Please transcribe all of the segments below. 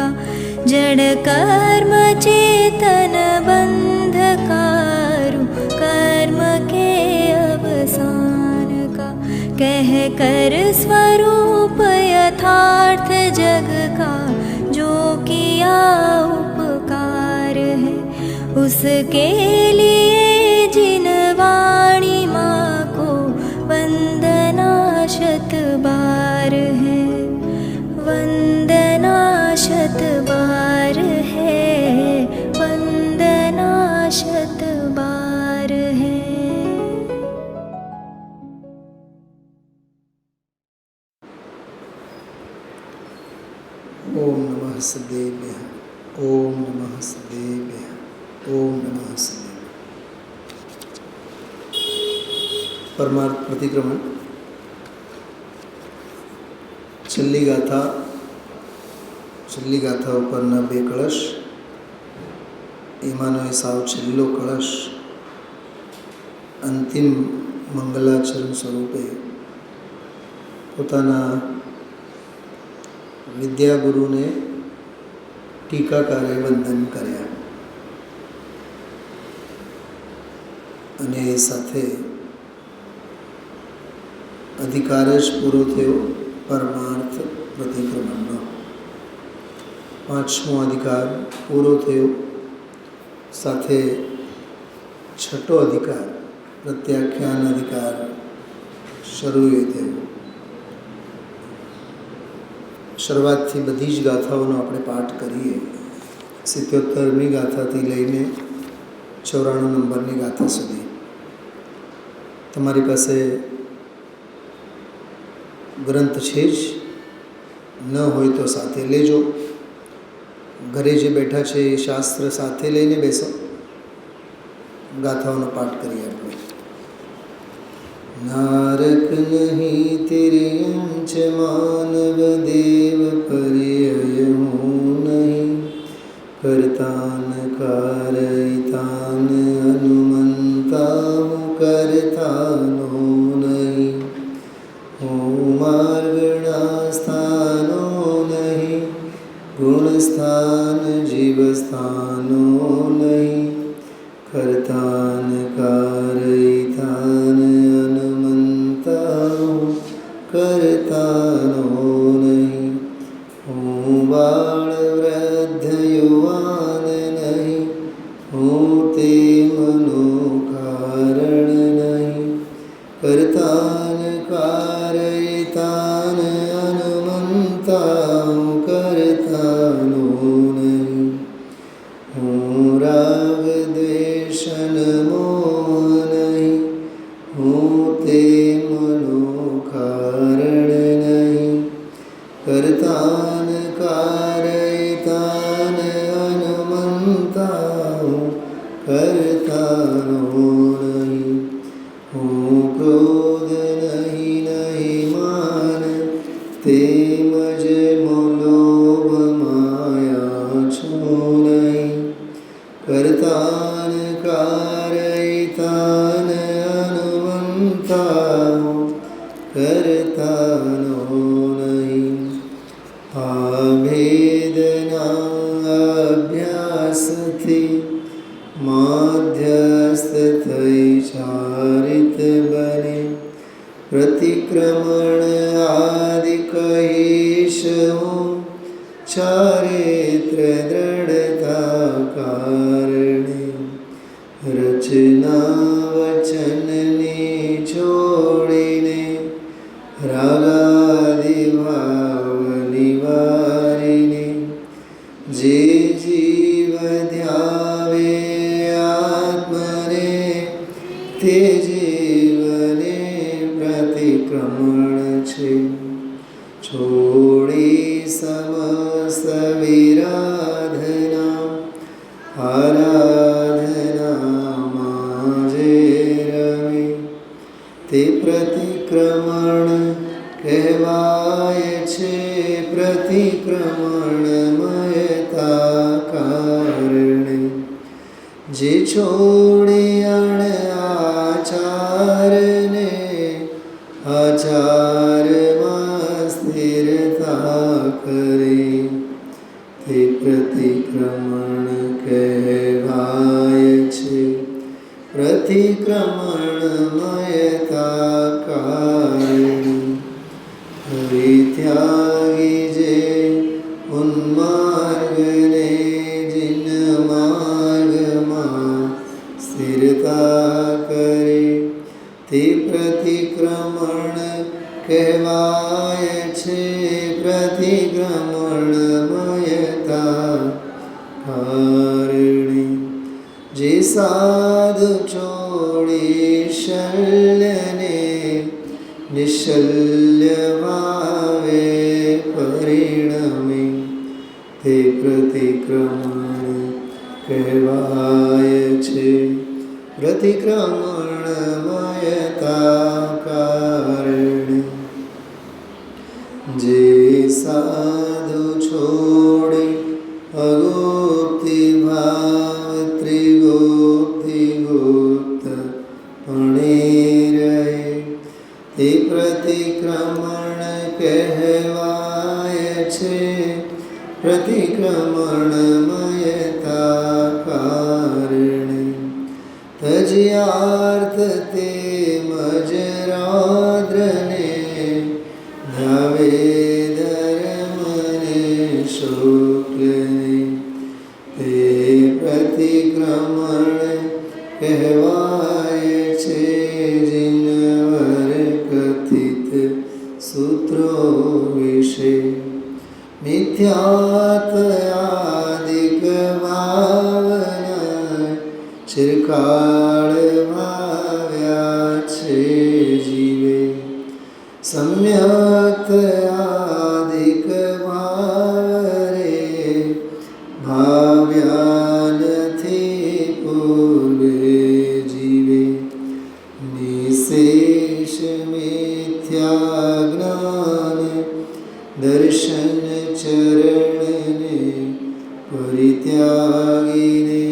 का जड़ कर्म चेतन बंधकारु कर्म के अवसान का कह कर स्वरूप यथार्थ जग का जो किया उपकार है उसके लिए जिन वाणी माँ को वंदना शत बार है वंदना शत बार है वंदना शत बार है। ओम नमः सदेव्यः ओम नमः सदेव्यः ओम नमः सदेव्यः। परमार्थ प्रतिक्रमण छेल्ली गाथा उपरना बे कलश एमानो साव छेल्लो कलश अंतिम मंगलाचरण स्वरूपे पोताना विद्यागुरु ने टीकाकारे वंदन कर्या अने साथे अधिकार ज पूरो थयो परमार्थ प्रतिक्रमणनो। पांचमो अधिकार पूरो थयो साथे छठो अधिकार प्रत्याख्यान अधिकार शरू थयो। शरूआत थी बधी ज गाथाओं आपणे पाठ करिए 77મી गाथाथी लईने 94 नंबरनी गाथा सुधी। तमारी पासे ग्रंथ छे ज न होय तो साथे लेजो। घरे जे बैठा छे ए शास्त्र साथे लईने बेसो गाथाओं पाठ करिए आपणे। नारक नहीं तेरे अंश मानव देव पर्यय हूँ नहीं करतान कारतान हनुमंता हूँ करतानो नहीं हूँ मार्गणा स्थानो नहीं गुण स्थान जीव स्थानो नहीं करतान कारतान करतानो नहीं हूँ बाल वृद्ध युवान नहीं हूँ ते मनो कारण नहीं करतान कारयतान हनुमंता करतानो नहीं हूँ राग द्वेषन मोह नहीं हूँ ते मनो कारण नहीं करतान कारयतान हनुमंता करतानो नहीं हूँ क्रोध नहीं नहीं मान ते मज मोलोभ माया छू नहीं करतान कारयतान हनुमंता करतानो नहीं आभेदना अभ्यास थी माध्यस्थ थई चारित बने प्रतिक्रमण आदि कहीश हूँ चारित्र दृढ़ता कारणे रचना वचन ने छोड़ीने रागादि भाव निवारिणे जे जीव ध्यावे आत्मने ते जीवने प्रतिक्रमण छे छोड़ी समस्त विराधना आराधना माजे रवे ते प्रतिक्रमण कहवाय छे प्रतिक्रमणमयता कारणे जे छोड़े अण आचारने आचार में स्थिरता करे તે પ્રતિક્રમણ કહેવાય છે. પ્રતિક્રમણમયતા કારણે પરિત્યાગી જે ઉન્માર્ગને જીન માર્ગમાં સ્થિરતા કરે તે પ્રતિક્રમણ કહેવાય છે. પ્રતિક્રમણમયતા કારણે જે સાધુ છોડી શલ્યને નિશલ્ય ભાવે પરિણમે તે પ્રતિક્રમણ કહેવાય છે. પ્રતિક્રમણમયતા કારણે જે સાધુ છોડી અગુપ્તિ ભાવ ત્રિગુપ્તિ ગુપ્ત ભણી રહે તે પ્રતિક્રમણ કહેવાય છે. પ્રતિક્રમણમયતા કારણે તજ્યાર્થ તે મજરાદ્રને ધાવે ધર્મને શુક્લને તે પ્રતિક્રમણ કહેવાય છે. જીનવર કથિત સૂત્રો વિશે મિથ્યાત્યાદિક ભાવના ચિરકાળ ભાવ્યા છે. જીવે સમ્યક્યાદિક ભાવરે ભાવ્યા નથી પૂર્વે. જીવે નિશેષ મિથ્યા જ્ઞાન દર્શન ચરણને પરિત્યાગીને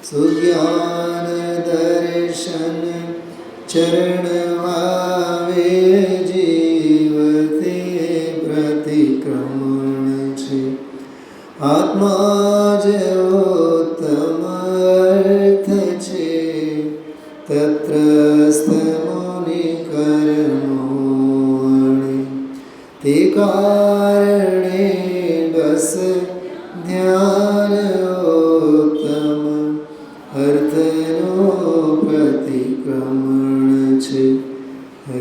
સુજ્ઞાન દર્શન ચરણ ભાવે જીવતે પ્રતિક્રમણ છે. આત્મા જેવો ઉત્તમ અર્થ છે તત્રસ્થ મુનિ કર્મોણે તે કારણે બસ ધ્યાન ઉત્તમ અર્થનો પ્રતિક્રમણ છે.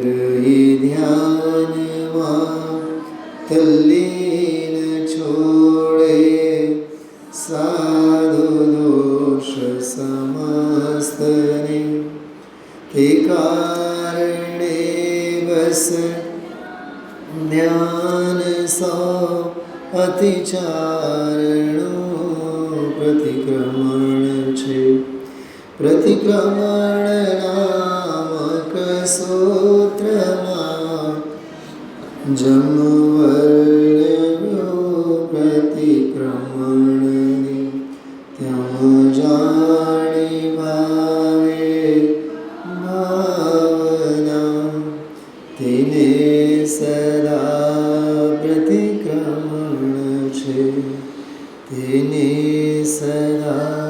રહી ધ્યાનમાં તલ્લીન છોડે સાધુ દોષ સમસ્તને તે કારણે બસ ધ્યાન સૌ અતિચારણું પ્રતિક્રમણ છે. પ્રતિક્રમણ નામક સૂત્રમાં જમવર્ણવ્યો પ્રતિક્રમણને ત્યાં જાણી ભાવે ભાવના તેને સદા પ્રતિક્રમણ છે. તેને સદા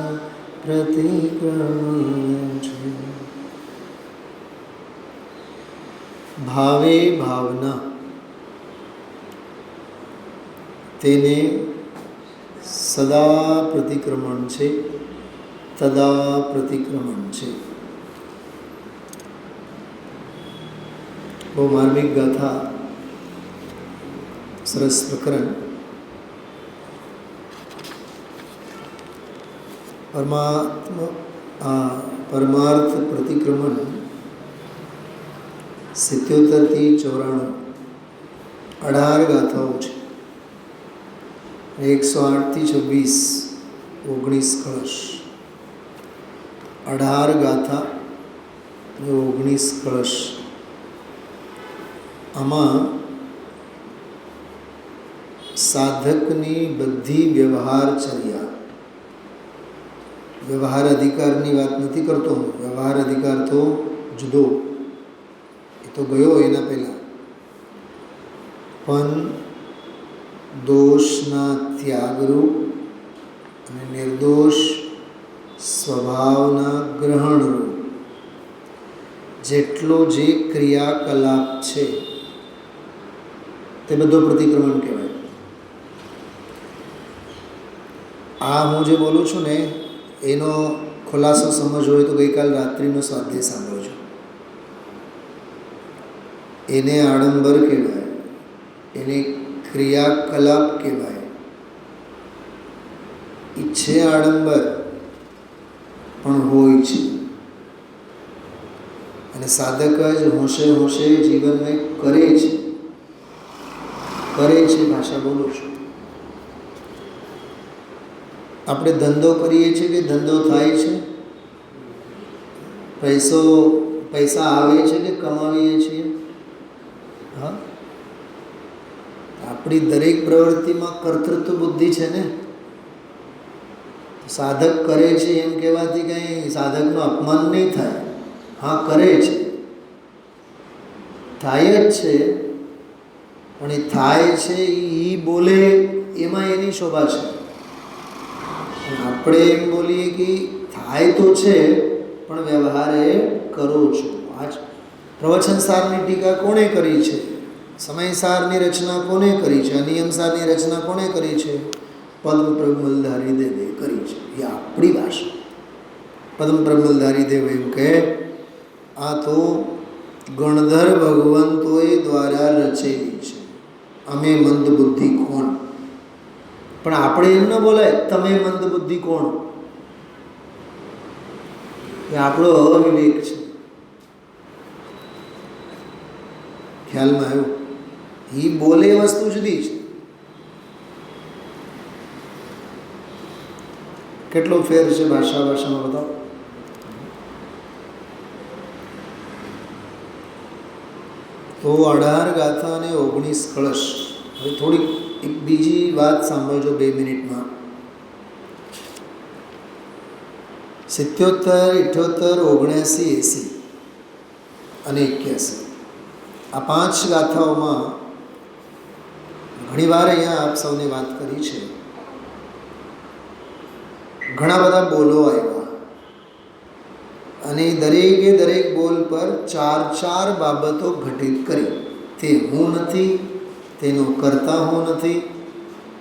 પ્રતિક્રમણ છે. ભાવે ભાવના તેને સદા પ્રતિક્રમણ છે. તદા પ્રતિક્રમણ છે. બહુ માર્મિક ગાથા, સરસ પ્રકરણ. પરમાર્થ પ્રતિક્રમણ 77 થી 94 18 ગાથાઓ છે. 108 થી 26 19 કળશ. 18 ગાથા 19 કળશ. આમાં સાધકની બધી વ્યવહારચર્યા, વ્યવહાર અધિકારની વાત નથી કરતો હું. વ્યવહાર અધિકાર તો જુદો, એ તો ગયો એના પહેલાં. પણ દોષના ત્યાગરૂપ અને નિર્દોષ સ્વભાવના ગ્રહણરૂપ જેટલો જે ક્રિયાકલાપ છે તે બધો પ્રતિક્રમણ કહેવાય. આ હું જે બોલું છું ને એનો ખુલાસો સમજવો હોય તો ગઈકાલ રાત્રિનો સ્વાધ્યાય સાંભળજો. એને આડંબર કહેવાય, એને ક્રિયાકલાપ કહેવાય. ઈચ્છે આડંબર પણ હોય છે અને સાધક જ હોંશે હોંશે જીવનમાં કરે છે. ભાષા બોલું છું. આપણે ધંધો કરીએ છીએ કે ધંધો થાય છે, પૈસા આવે છે કે કમાવીએ છીએ. હા, આપણી દરેક પ્રવૃત્તિમાં કર્તૃત્વ બુદ્ધિ છે ને. સાધક કરે છે એમ કહેવાથી કંઈ સાધકનું અપમાન નહીં થાય. હા, કરે છે, થાય જ છે, પણ એ થાય છે એ બોલે એમાં એની શોભા છે. આપણે એમ બોલીએ કે થાય તો છે પણ વ્યવહારે કરો છો. આજ પ્રવચનસારની ટીકા કોણે કરી છે? સમયસારની રચના કોને કરી છે? અનિયમસારની રચના કોને કરી છે? પદ્મ પ્રબલધારી દેવે કરી છે. એ આપણી ભાષા. પદ્મ પ્રબલધારી દેવ એમ કહે આ તો ગણધર ભગવંતોએ દ્વારા રચેલી છે, અમે મંદ બુદ્ધિ કોણ. પણ આપણે એમ ન બોલાય તમે મંદ બુદ્ધિ કોણ. એ આપણો અવિવેક છે. ખ્યાલમાં આવ્યું? એ બોલે વસ્તુ જુદી છે. કેટલો ફેર છે ભાષામાં બતાવો. તો 18 ગાથા અને 19 કળશ. હવે થોડીક એક બીજી વાત સાંભળજો 2 મિનિટમાં. 77, 78, 79, 80 અને 81 આ 5 ગાથાઓમાં ઘણીવાર અહીંયા આપ સૌને વાત કરી છે. ઘણા બધા બોલો આવ્યા અને દરેકે દરેક બોલ પર 4 બાબતો ઘટિત કરી. તે હું નથી, તેનો કરતા હું નથી,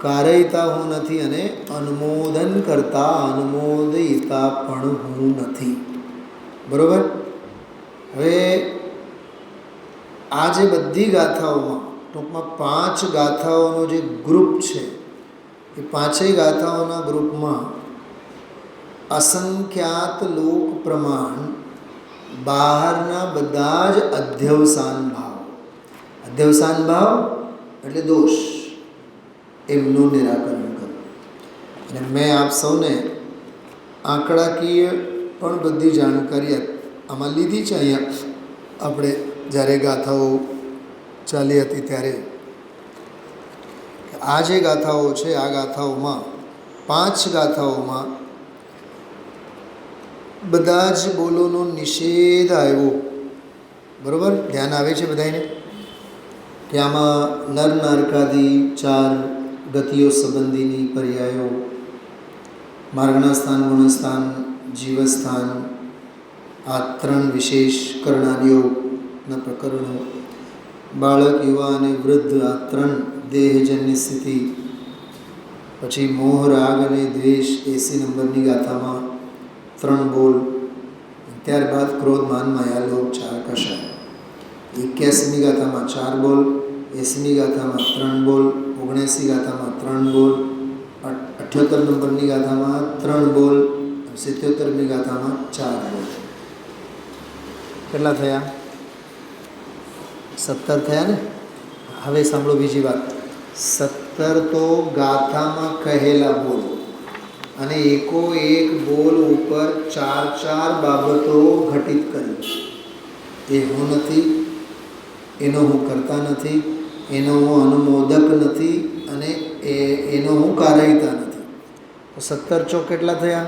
કારયતા હું નથી અને અનુમોદન કરતા અનુમોદયતા પણ હું નથી. બરોબર? હવે આ જે બધી ગાથાઓમાં ટૂંકમાં 5 ગાથાઓનો જે ગ્રુપ છે એ 5 ગાથાઓના ગ્રુપમાં અસંખ્યાત લોક પ્રમાણ બહારના બધા જ અધ્યવસાન ભાવ એટલે દોષ એમનું નિરાકરણ કરવું. અને મેં આપ સૌને આંકડાકીય પણ બધી જાણકારી આમાં લીધી છે. અહીંયા આપણે જ્યારે ગાથાઓ ચાલી હતી ત્યારે આ જે ગાથાઓ છે આ ગાથાઓમાં 5 ગાથાઓમાં બધા જ બોલોનો નિષેધ આવ્યો. બરાબર? ધ્યાન આવે છે બધાને કે આમાં નર નારકાદી 4 ગતિઓ સંબંધીની પર્યાયો, માર્ગના સ્થાન, ગુણસ્થાન, જીવસ્થાન, આ 3 વિશેષ કરણાદીઓના પ્રકરણો, બાળક, યુવા અને વૃદ્ધ આ 3 દેહજન્ય સ્થિતિ, પછી મોહ, રાગ અને દ્વેષ 80 નંબરની ગાથામાં 3 બોલ, ત્યારબાદ ક્રોધ, માન, માયા, લોભ 4 કષાય. 81મી ગાથામાં 4 બોલ, 80મી ગાથામાં 3 બોલ, 79 ગાથામાં 3 બોલ, 78 નંબરની ગાથામાં 3 બોલ, 77મી ગાથામાં 4 બોલ. કેટલા થયા? 17 થયા ને? હવે સાંભળો બીજી વાત. 17 તો ગાથામાં કહેલા બોલ અને એકો એક બોલ ઉપર 4 બાબતો ઘટિત કરી. એ હું નથી, એનો હું કરતા નથી, એનો હું અનુમોદક નથી અને એનો હું કારયતા નથી. તો 17 ચોક કેટલા થયા?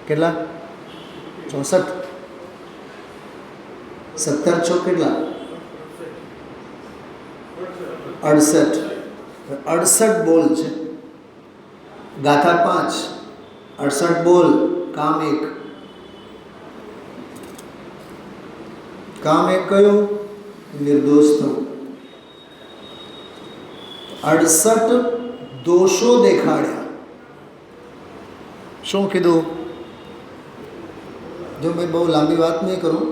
કેટલા? 64. 17 ચોક કેટલા? 68. 68 બોલ છે, ગાથા 5, 68 બોલ. કામ 1. કામ 1 કયું? નિર્દોષ થવું. 68 દોષો દેખાડ્યા. શું કીધું? જો મેં બહુ લાંબી વાત નહીં કરું,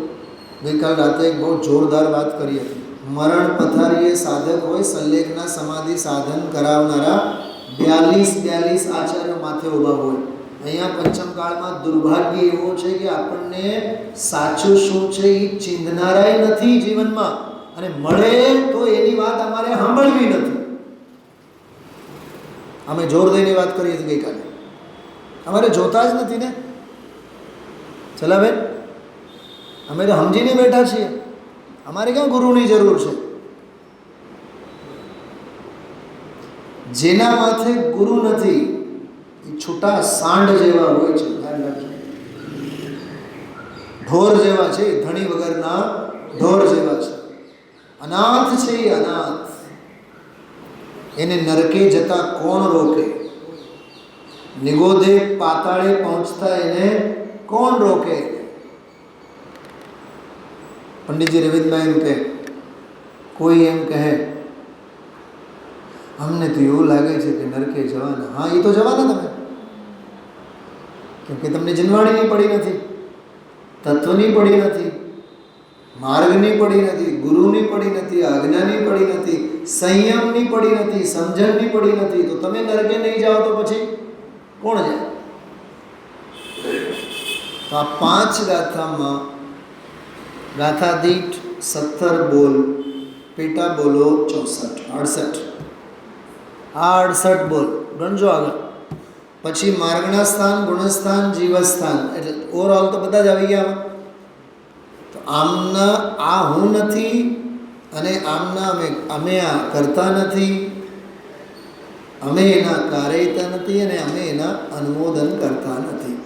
ગઈકાલ રાતે એક બહુ જોરદાર વાત કરી હતી. મરણ પથારીએ સાધક હોય, સલ્લેખના સમાધિ સાધન કરાવનારા 42 આચાર્યો માથે ઊભા હોય. અહીંયા પંચમકાળમાં દુર્ભાગ્ય એવો છે કે આપણને સાચું શું છે એ ચીંધનારાય નથી જીવનમાં, અને મળે તો એની વાત અમારે સાંભળવી નથી. અમે જોર દઈને વાત કરી હતી ગઈકાલે. અમારે જોતા જ નથી ને. ચલા બેન, અમે તો સમજીને બેઠા છીએ. અમારે ક્યાં ગુરુની જરૂર છે? જેના માથે ગુરુ નથી એ છૂટા સાંડ જેવા હોય છે. ઢોર જેવા છે, ધણી વગરના ઢોર જેવા છે. અનાથ છે એ અનાથ. એને નરકે જતા કોણ રોકે? નિગોદે પાતાળે પહોંચતા એને કોણ રોકે? પંડિતજી રવિન્દ્રભાઈ એમ કહે, કોઈ એમ કહે અમને તો એવું લાગે છે કે નરકે જવાના. હા, એ તો જવાના તમે, કેમ કે તમને જન્માણીની પડી નથી, તત્વની પડી નથી, માર્ગની પડી નથી, ગુરુની પડી નથી, આજ્ઞાની પડી નથી, સંયમની પડી નથી, સમજણની પડી નથી. તો તમે નરકે નહીં જાઓ તો પછી કોણ જાય? તો આ 5 ગાથામાં ગાથા દીઠ 17 બોલ, પેટા બોલો 68. આ 68 બોલ ગણજો આગળ. પછી માર્ગના સ્થાન, ગુણસ્થાન, જીવસ્થાન, એટલે ઓવરઓલ તો બધા જ આવી ગયા. તો આમના આ હું નથી, અને આમના અમે આ કરતા નથી, અમે એના કાર્યતા નથી, અને અમે એના અનુમોદન કરતા નથી.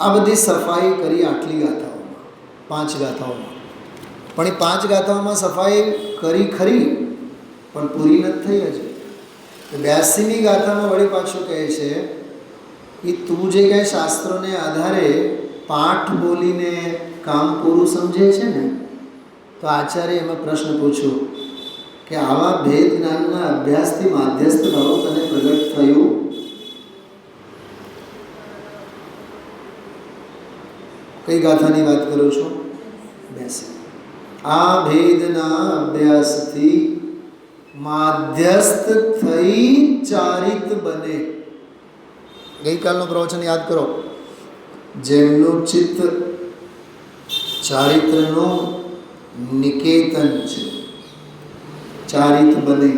આ બધી સફાઈ કરી આટલી ગાથાઓમાં, 5 ગાથાઓમાં. પણ એ 5 ગાથાઓમાં સફાઈ કરી ખરી, પણ પૂરી નથી થઈ હજી. 82મી ગાથામાં વળી પાછું કહે છે કે તું જે કાંઈ શાસ્ત્રોને આધારે પાઠ બોલીને કામ પૂરું સમજે છે ને, તો આચાર્ય એમાં પ્રશ્ન પૂછ્યો કે આવા ભેદ જ્ઞાનના અભ્યાસથી માધ્યસ્થ ભાવ તને પ્રગટ થયું? કઈ ગાથાની વાત કરું છું? 82. આ ભેદના અભ્યાસથી માધ્યસ્થ થઈ ચારિત બને. ગઈકાલનું પ્રવચન યાદ કરો. જેમનું ચિત્ત ચારિત્રનું નિકેતન છે, ચારિત બને.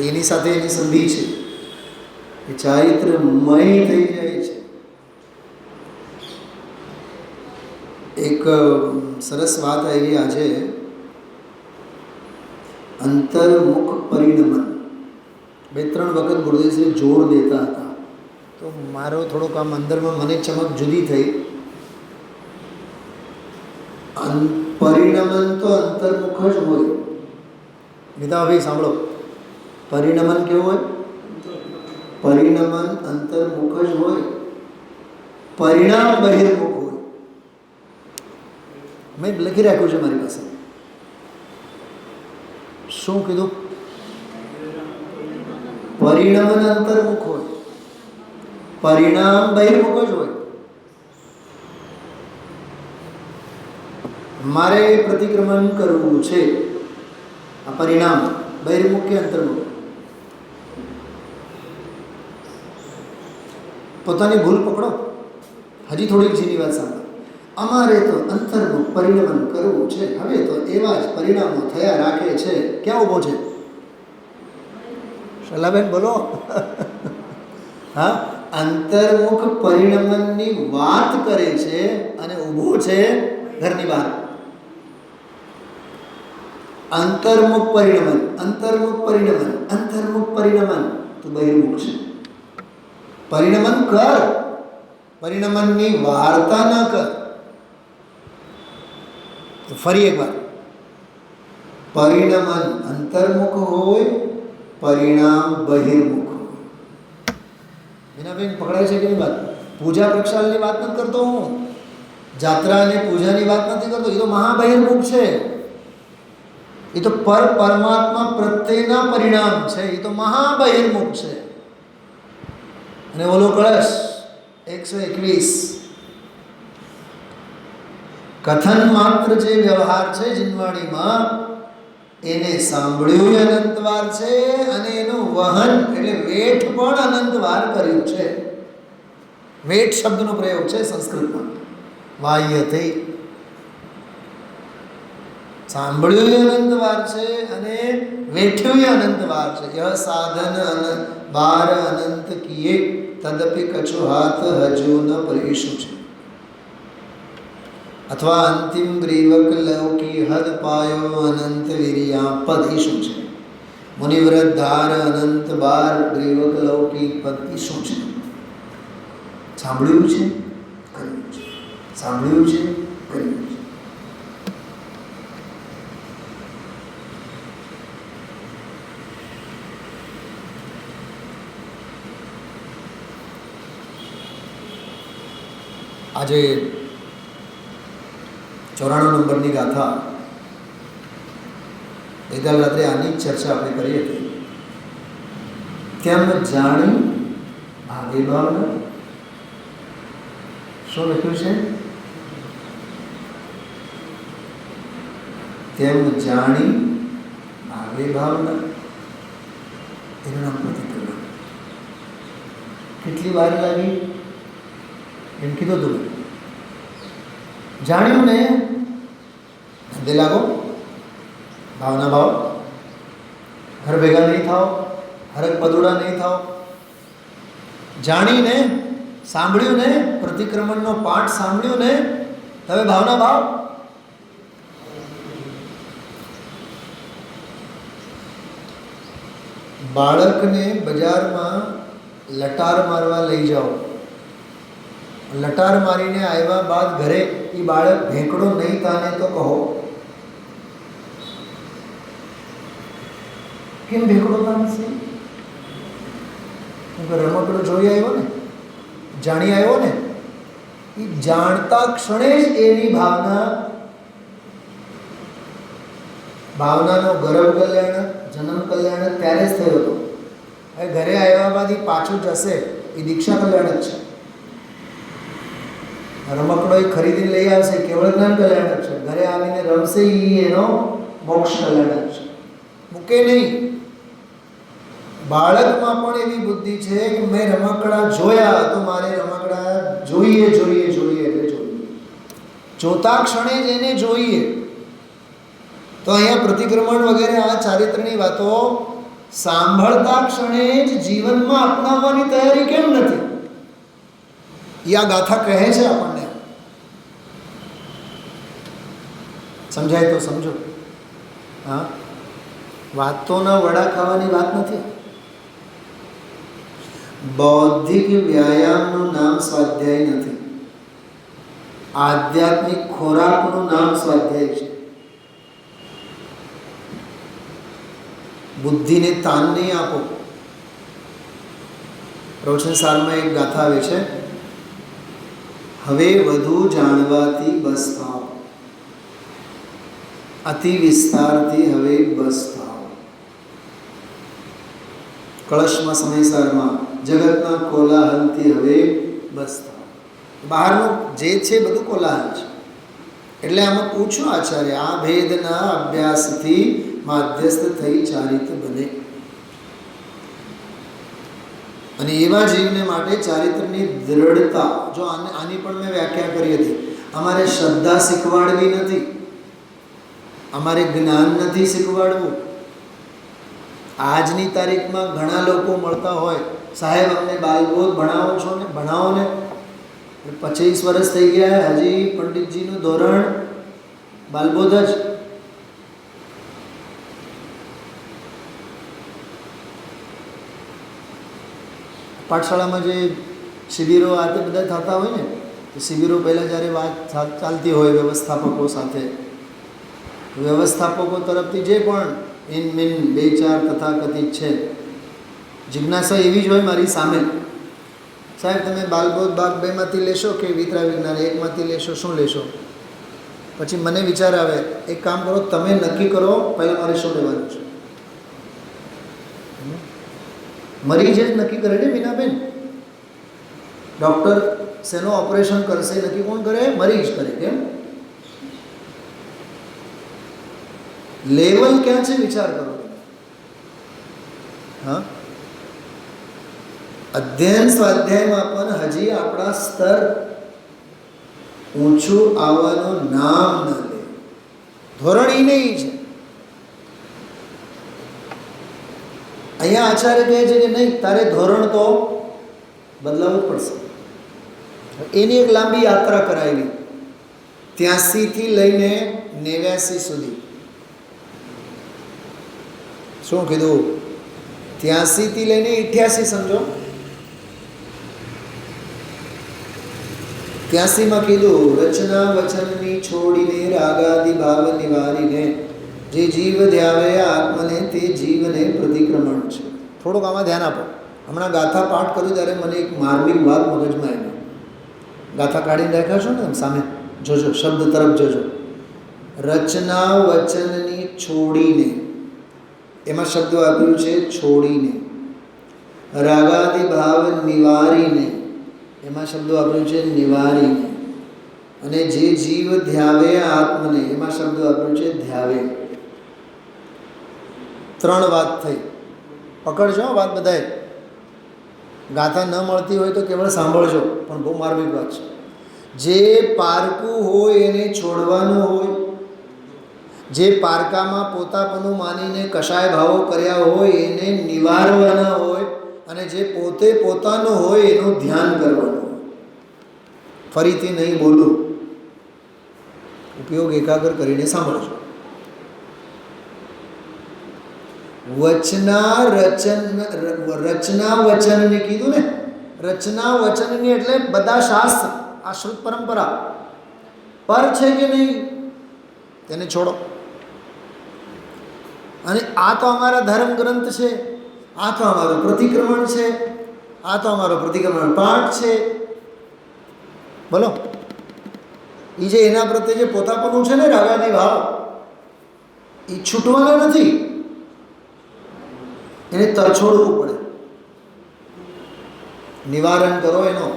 એની સાથે એની સંધિ છે, એ ચારિત્રમય થઈ જાય છે. એક સરસ વાત આવી આજે, અંતર્મુખ પરિણમન. 2-3 વખત ગુરુદેવશ્રી જોર દેતા હતા, તો મારો થોડોક આમ અંદરમાં મને ચમક જુદી થઈ. પરિણમન તો અંતર્મુખ જ હોય. નીતાભાઈ સાંભળો, પરિણમન કેવું હોય? પરિણમન અંતર્મુખ જ હોય, પરિણામ બહિર્મુખ હોય. મેં લખી રાખ્યું છે મારી પાસે. શું કીધું? પરિણમન અંતર્મુખ હોય, પરિણામ બહિર્મુખ જ હોય. મારે પ્રતિક્રમણ કરવું છે, આ પરિણામ બહિર્મુખ કે અંતર્મુખ? પોતાની ભૂલ પકડો. હજી થોડીક ઝીણી વાત સાંભળો. અમારે તો અંતર્મુખ પરિણમન કરવું છે, હવે તો એવા જ પરિણામો થયા રાખે છે. ક્યાં ઊભો છે? શલાબેન બોલો. હા, અંતર્મુખ પરિણમનની વાત કરે છે અને ઊભો છે ઘરની બહાર. અંતર્મુખ પરિણમન, અંતર્મુખ પરિણમન, અંતર્મુખ પરિણમન. તું બહિર્મુખ છે. પરિણમન કર, પરિણમનની વાર્તા ન કર. તો ફરી એકવાર, પરિણમન અંતર્મુખ હોય, પરિણામ બહિર્મુખ હોય. વિનાબેન પકડાય છે કેવી વાત? પૂજા પ્રક્ષાલની વાત નથી કરતો હું, જાત્રા અને પૂજાની વાત નથી કરતો. એ તો મહાબહિર્મુખ છે. એ તો પરમાત્મા પ્રત્યેના પરિણામ છે. એ તો મહાબહિર્મુખ છે. અને ઓલો કળશ 121 કથન માત્ર જે વ્યવહાર છે જીનવાણીમાં, એને સાંભળ્યું અનંતવાર છે અને એનું વહન એટલે વેઠ પણ અનંતવાર કર્યું છે. વેઠ શબ્દનો પ્રયોગ છે સંસ્કૃતમાં, વાહ્યતે. સાંભળ્યું અનંતવાર છે અને વેઠ્યું અનંતવાર છે. યહ સાધન બાર અનંત કિએ તદપી કછુ હાથ હજુ ન પરિશું છે. અથવા અંતિમ ગ્રીવક લૌકી હદ પાયો અનંત વીર્યા પદ. એ શું છે? મુનિવ્રત ધાર અનંત બાર ગ્રીવક લૌકી પદ. એ શું છે? સાંભળ્યું છે, કર્યું છે. સાંભળ્યું છે, કર્યું છે. આજે 94 નંબરની ગાથા, ગઈકાલ રાત્રે આની જ ચર્ચા આપણે કરી હતી. કેમ જાણી ભાગે ભાવના. શું લખ્યું છે? કેમ જાણી ભાગે ભાવના. એનું નામ પ્રતિક્રમણ. કેટલી વાર લાગી એમ કીધું તું. જાણ્યું ને, ધંધે લાગો, ભાવના ભાવ, ઘર ભેગા નહીં થાવ, હરક પદુડા નહીં થાવ. જાણીને, સાંભળ્યું ને, પ્રતિક્રમણનો પાઠ સાંભળ્યું ને, હવે ભાવના ભાવ. બાળકને બજારમાં લટાર મારવા લઈ જાઓ. લટાર મારીને આવ્યા બાદ ઘરે એ બાળક ભેંકડો નહીં તાને તો કહો, કેમ ભેંકડો તાનશે? રમકડો જોઈ આવ્યો ને, જાણી આવ્યો ને. એ જાણતા ક્ષણે જ એની ભાવનાનો ગર્ભ કલ્યાણ, જન્મ કલ્યાણ ત્યારે જ થયો હતો. હવે ઘરે આવ્યા બાદ એ પાછું જશે, એ દીક્ષા કલ્યાણ જ છે. રમકડો એ ખરીદીને લઈ આવશે, કેવળ જ્ઞાન કલ્યાણ છે. ઘરે આવીને રમશે, એ એનો મોક્ષ કલ્યાણ છે. મૂકે નહીં. બાળકમાં પણ એવી બુદ્ધિ છે કે મેં રમકડા જોયા તો મારે રમકડા જોઈએ જોઈએ જોઈએ એટલે જોઈએ. જોતા ક્ષણે જ એને જોઈએ. તો અહીંયા પ્રતિક્રમણ વગેરે આ ચારિત્રની વાતો સાંભળતા ક્ષણે જ જીવનમાં અપનાવવાની તૈયારી કેમ નથી? એ આ ગાથા કહે છે આપણને. સમજાય તો સમજો. હા, વાતોના વડા ખાવાની વાત નથી. બૌદ્ધિક વ્યાયામનું નામ સ્વાધ્યાય નથી. આધ્યાત્મિક ખોરાકનું નામ સ્વાધ્યાય છે. બુદ્ધિને તાન નહીં આપો. પ્રવચન સારમાં એક ગાથા આવે છે, હવે વધુ જાણવાથી બસ થાવ, અતિ વિસ્તારથી હવે બસ થાવ. કળશમાં સમયસારમાં જગતના કોલાહલથી હવે બસ થાવ. બહારનું જે છે બધું કોલાહલ છે. એટલે આમાં પૂછ્યું આચાર્ય, આ ભેદના અભ્યાસથી માધ્યસ્થ થઈ ચારિત્ર બને. અને એવા જીવને માટે ચારિત્રની દ્રઢતા, જો આની પણ મેં વ્યાખ્યા કરી હતી. અમારે શ્રદ્ધા શીખવાડવી નથી, અમારે જ્ઞાન નથી શીખવાડવું. આજની તારીખમાં ઘણા લોકો મળતા હોય, સાહેબ અમને બાલબોધ ભણાવો છો ને, ભણાવો ને. 25 વર્ષ થઈ ગયા, હજી પંડિતજીનું ધોરણ બાલબોધ જ. પાઠશાળામાં જે શિબિરો આ તે બધા થતા હોય ને, તો શિબિરો પહેલાં જ્યારે વાત ચાલતી હોય વ્યવસ્થાપકો સાથે, વ્યવસ્થાપકો તરફથી જે પણ ઇન મીન 2-4 તથાકથિત છે, જિજ્ઞાસા એવી જ હોય મારી સામે, સાહેબ તમે બાલબોધ બાગ 2માંથી લેશો કે વિતરા વિજ્ઞાન 1માંથી લેશો, શું લેશો? પછી મને વિચાર આવે, એક કામ કરો, તમે નક્કી કરો પહેલાં મારે શું લેવાનું છે. મરીજ જ નક્કી કરે ને મીનાબેન. ડૉક્ટર શેનો ઓપરેશન કરશે નક્કી કોણ કરે? મરીજ કરે. કેમ? લેવલ ક્યાં છે વિચાર કરો. હા, અધ્યયન સ્વાધ્યાયમાં પણ હજી આપણા સ્તર ઊંચું આવવાનું નામ ન લે. ધોરણ ઈ નહીં છે. અહીંયા આચાર્ય કહે છે કે નહીં, તારે ધોરણ તો બદલાવવું પડશે. એની એક લાંબી યાત્રા કરાવી, 83થી લઈને 89 સુધી. શું કીધું? 83થી લઈને 88 સમજો. 83માં કીધું, રચના વચનની છોડીને રાગાદિ ભાવ નિવારીને જે જીવ ધ્યાવે આત્મને તે જીવને પ્રતિક્રમણ છે. થોડુંક આમાં ધ્યાન આપો. હમણાં ગાથા પાઠ કર્યું ત્યારે મને એક માર્મિક વાત મગજમાં આવી. ગાથા કાઢીને રાખ્યા છો ને સામે, જોજો શબ્દ તરફ જોજો. રચના વચનની છોડીને, એમાં શબ્દ વાપર્યું છે છોડીને. રાગાદિ ભાવ નિવારીને, એમાં શબ્દ વાપર્યું છે નિવારીને. અને જે જીવ ધ્યાવે આત્મને, એમાં શબ્દ વાપર્યું છે ધ્યાવે. 3 વાત થઈ. પકડજો વાત બધાએ. ગાથા ન મળતી હોય તો કેવળ સાંભળજો, પણ બહુ માર્મિક વાત છે. જે પારકું હોય એને છોડવાનું હોય, જે પારકામાં પોતાપણું માનીને કશાય ભાવો કર્યા હોય એને નિવારવાના હોય, અને જે પોતે પોતાનું હોય એનું ધ્યાન કરવાનું હોય. ફરીથી નહીં બોલું, ઉપયોગ એકાગ્ર કરીને સાંભળજો. રચના વચનને કીધું ને, રચના વચનની એટલે બધા શાસ્ત્ર, આ શ્રુત પરંપરા પર છે કે નહીં તેને છોડો. અને આ તો અમારા ધર્મ ગ્રંથ છે, આ તો અમારું પ્રતિક્રમણ છે, આ તો અમારો પ્રતિક્રમણ પાઠ છે. બોલો, એ જે એના પ્રત્યે જે પોતાપણું છે ને, રાગાદી ભાવ, એ છૂટવાનો નથી. એને તરછોડવું પડે. નિવારણ કરો એનો.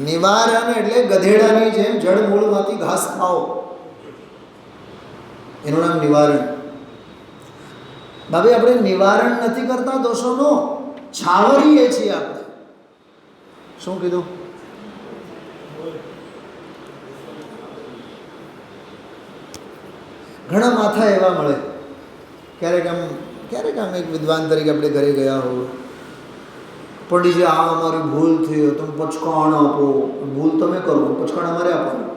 નિવારણ એટલે ગધેડાની જેમ જળ મૂળમાંથી ઘાસ ખાઓ, એનું નામ નિવારણ. બાબે આપણે નિવારણ નથી કરતા દોષોનો, છાવરીએ છીએ આપણે. શું કીધું? ઘણા માથા એવા મળે. ક્યારેક આમ એક વિદ્વાન તરીકે આપણે ઘરે ગયા હોય, પંડિતજી આ અમારી ભૂલ થઈ, તમે પચકાણ આપો. ભૂલ તમે કરો, પચકાણ અમારે આપવાનું.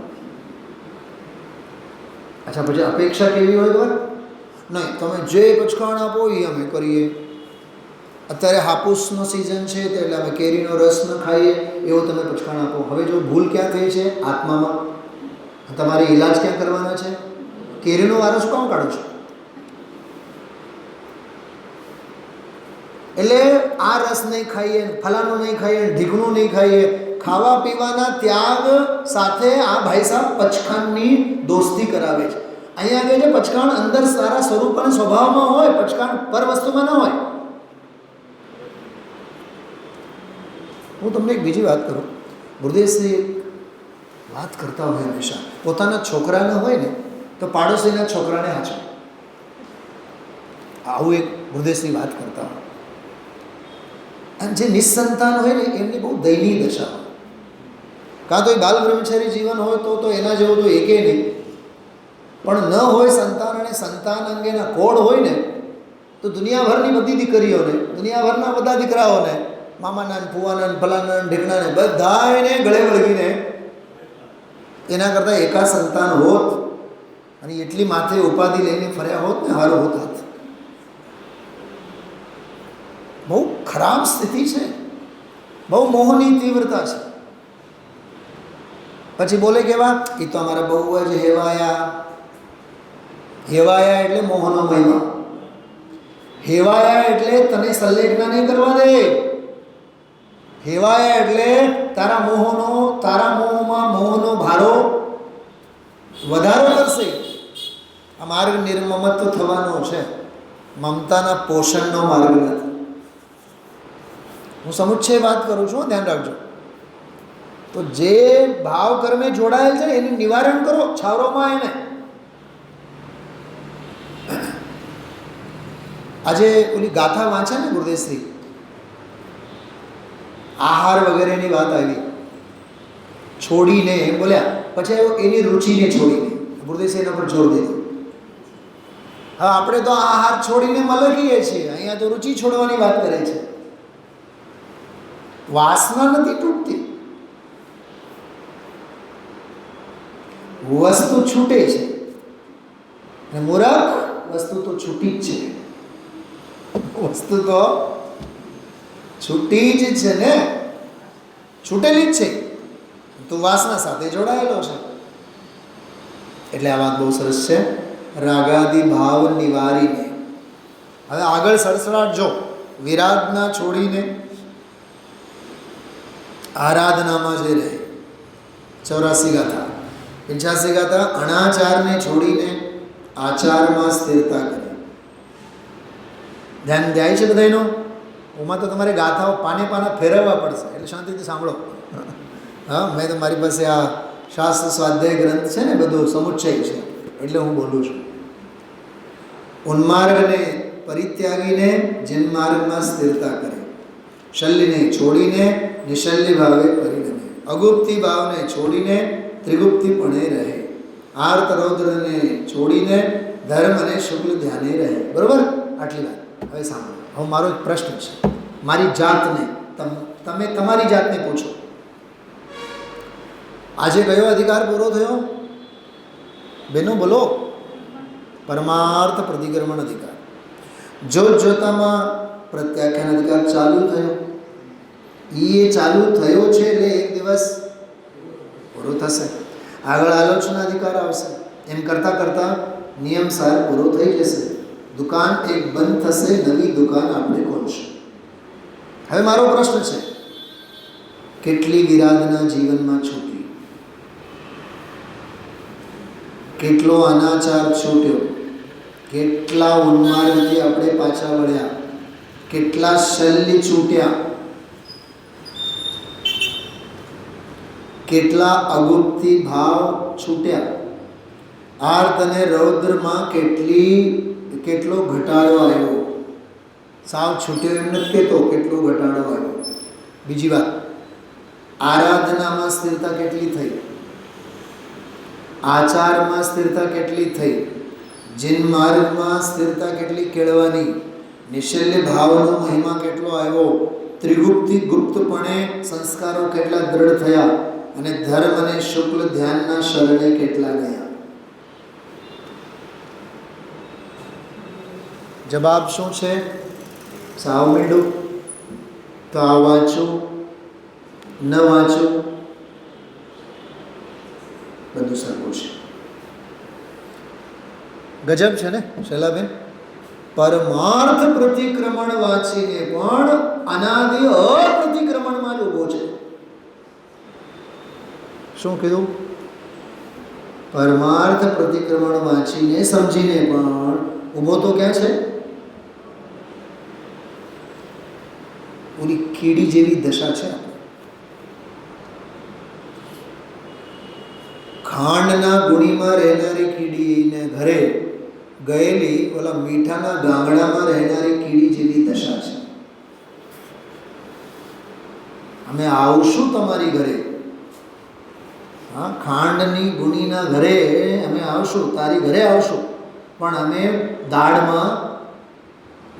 અચ્છા, પછી અપેક્ષા કેવી હોય ખબર? નહીં, તમે જે પચકાણ આપો એ અમે કરીએ. અત્યારે હાપુસનો સિઝન છે એટલે અમે કેરીનો રસ ન ખાઈએ, એવો તમે પચકાણ આપો. હવે જો ભૂલ ક્યાં થઈ છે? આત્મામાં. તમારે ઈલાજ ક્યાં કરવાના છે? કેરીનો વારો શું કામ કાઢો છો? એટલે આ રસ નહીં ખાઈએ, ફલાનું નહીં ખાઈએ, ઢીકણું નહીં ખાઈએ. ખાવા પીવાના ત્યાગ સાથે આ ભાઈ સાહેબ પચખાણની દોસ્તી કરાવે છે. અહીંયા આગળ છે પચખાણ અંદર સારા સ્વરૂપ અને સ્વભાવમાં હોય, પચખાણ પર વસ્તુમાં ન હોય. હું તમને એક બીજી વાત કરું. ગુરુદેવશ્રી વાત કરતા હોય હંમેશા, પોતાના છોકરાને હોય ને તો પાડોશીના છોકરાને હાચો. આવું એક ગુરુદેવશ્રી વાત કરતા હોય. અને જે નિસંતાન હોય ને એમની બહુ દયનીય દશા હોય. કાં તો એ બાલ બ્રહ્મચારી જીવન હોય તો એના જેવો તો એકે નહીં, પણ ન હોય સંતાન અને સંતાન અંગેના કોડ હોય ને તો દુનિયાભરની બધી દીકરીઓને, દુનિયાભરના બધા દીકરાઓને, મામાના, ફુવાના, ફલાના, ઢીકણાને બધાને ગળે વળગીને એના કરતાં એકા સંતાન હોત અને એટલી માથે ઉપાધિ લઈને ફર્યા હોત ને હારો હોત. બહુ ખરાબ સ્થિતિ છે, બહુ મોહની તીવ્રતા છે. પછી બોલે કેવા, એ તો અમારા બહુ જ હેવાયા, હેવાયા એટલે મોહનો મહિમા. હેવાયા એટલે તને સંલેખના નહીં કરવા દે. હેવાયા એટલે તારા મોહમાં મોહનો ભારો વધારો કરશે. આ માર્ગ નિર્મમત્વ થવાનો છે, મમતાના પોષણનો માર્ગ નથી. હું સમુચ્ચય વાત કરું છું, ધ્યાન રાખજો. તો જે ભાવ કર્મે જોડાયેલ છે એનું નિવારણ કરો, છાવરોમાં એને. આજે ઓલી ગાથા વાંચે ને ગુરુદેવશ્રી, આહાર વગેરેની વાત આવી, છોડીને બોલ્યા, પછી એની રુચિને છોડીને ગુરુદેવશ્રી એના પર જોર દીધો. હવે આપણે તો આહાર છોડીને મલકીએ છીએ, અહીંયા તો રુચિ છોડવાની વાત કરે છે. વાસના નથી તૂટતી, વસ્તુ છૂટે છે. અને મૂરખ વસ્તુ તો છૂટી જ છે. વસ્તુ તો છૂટી જ છે ને, છૂટેલી જ છે. તું વાસના સાથે જોડાયેલો છે. એટલે આ વાત બહુ સરસ છે. રાગાદી ભાવ નિવારીને, હવે આગળ સડસડાટ જો, વિરાધના છોડીને આરાધનામાં જે રહે. 84 ગાથા. 85 ગાથા. અનાચારને છોડીને આચારમાં સ્થિરતા કરે. ધ્યાન જાય છે બધાનો? ઓમાં તો તમારે ગાથાઓ પાના ફેરવવા પડશે, એટલે શાંતિથી સાંભળો. હા, મેં તો મારી પાસે આ શાસ્ત્ર સ્વાધ્યાય ગ્રંથ છે ને, બધું સમુચ્ચય છે, એટલે હું બોલું છું. ઉન્માર્ગને પરિત્યાગીને જન્માર્ગમાં સ્થિરતા કરે. શલ્યને છોડીને નિશલ્ય ભાવે પરિણમે. અગુપ્તિ ભાવને છોડીને ત્રિગુપ્તિપણે રહે. આર્ત રૌદ્રને છોડીને ધર્મ અને શુક્લ ધ્યાને રહે. બરોબર? આટલી વાત. હવે સાંભળો. હવે મારો એક પ્રશ્ન છે, મારી જાતને, તમે તમારી જાતને પૂછો. આજે કયો અધિકાર પૂરો થયો? બેનો બોલો. પરમાર્થ પ્રતિક્રમણ અધિકાર. જોતામાં પ્રત્યાખ્યાન અધિકાર ચાલુ થયો. એ ચાલુ થયો છે એટલે એક દિવસ પૂરો થશે. આગળ આલોચના અધિકાર આવશે. એમ કરતાં કરતાં નિયમસાર પૂરો થઈ જશે. દુકાન એક બંધ થશે, નવી દુકાન આપણે ખોલશું. હવે મારો પ્રશ્ન છે, કેટલી વિરાધના જીવનમાં છૂટી? કેટલો અનાચાર છૂટ્યો? કેટલા ઉન્માર્ગથી આપણે પાછા વળ્યા? કેટલા શલ્ય છૂટ્યા? કેટલા અગુપ્તિ ભાવ છૂટ્યા? આર્ત અને રૌદ્રમાં કેટલો ઘટાડો આવ્યો? સાવ છૂટ્યો એમ નથી કહેતો, કેટલો ઘટાડો આવ્યો. બીજી વાત, આરાધનામાં સ્થિરતા કેટલી થઈ? આચારમાં સ્થિરતા કેટલી થઈ? જન્માર્ગમાં સ્થિરતા કેટલી કેળવાની? નિશલ્ય ભાવનો મહિમા કેટલો આવ્યો? ગુપ્તપણે સંસ્કારો કેટલા દ્રઢ થયા? અને ધર્મ અને શુક્લ ધ્યાનના શરણે કેટલા ગયા? જવાબ શું છે? સાવ મીંડું. તો આ વાંચું ન વાંચું બધું સરખું છે. ગજબ છે ને શૈલાબેન? પરમાર્થ પ્રતિક્રમણ વાંચીને પણ અનાદિ અપ્રતિક્રમણમાં જ ઊભો છે. શું કીધું? પરમાર્થ પ્રતિક્રમણ વાંચીને સમજીને પણ ઊભો તો ક્યાં છે? પૂરી કીડી જેવી દશા છે. ખાંડના ગુણીમાં રહેનારી કીડીને ઘરે ગયેલી ઓલા મીઠાના ગાંગડામાં રહેનારી કીડી જેવી દશા છે. અમે આવશું તમારી ઘરે, હા, ખાંડની ગુણીના ઘરે અમે આવશું, તારી ઘરે આવશું, પણ અમે દાળમાં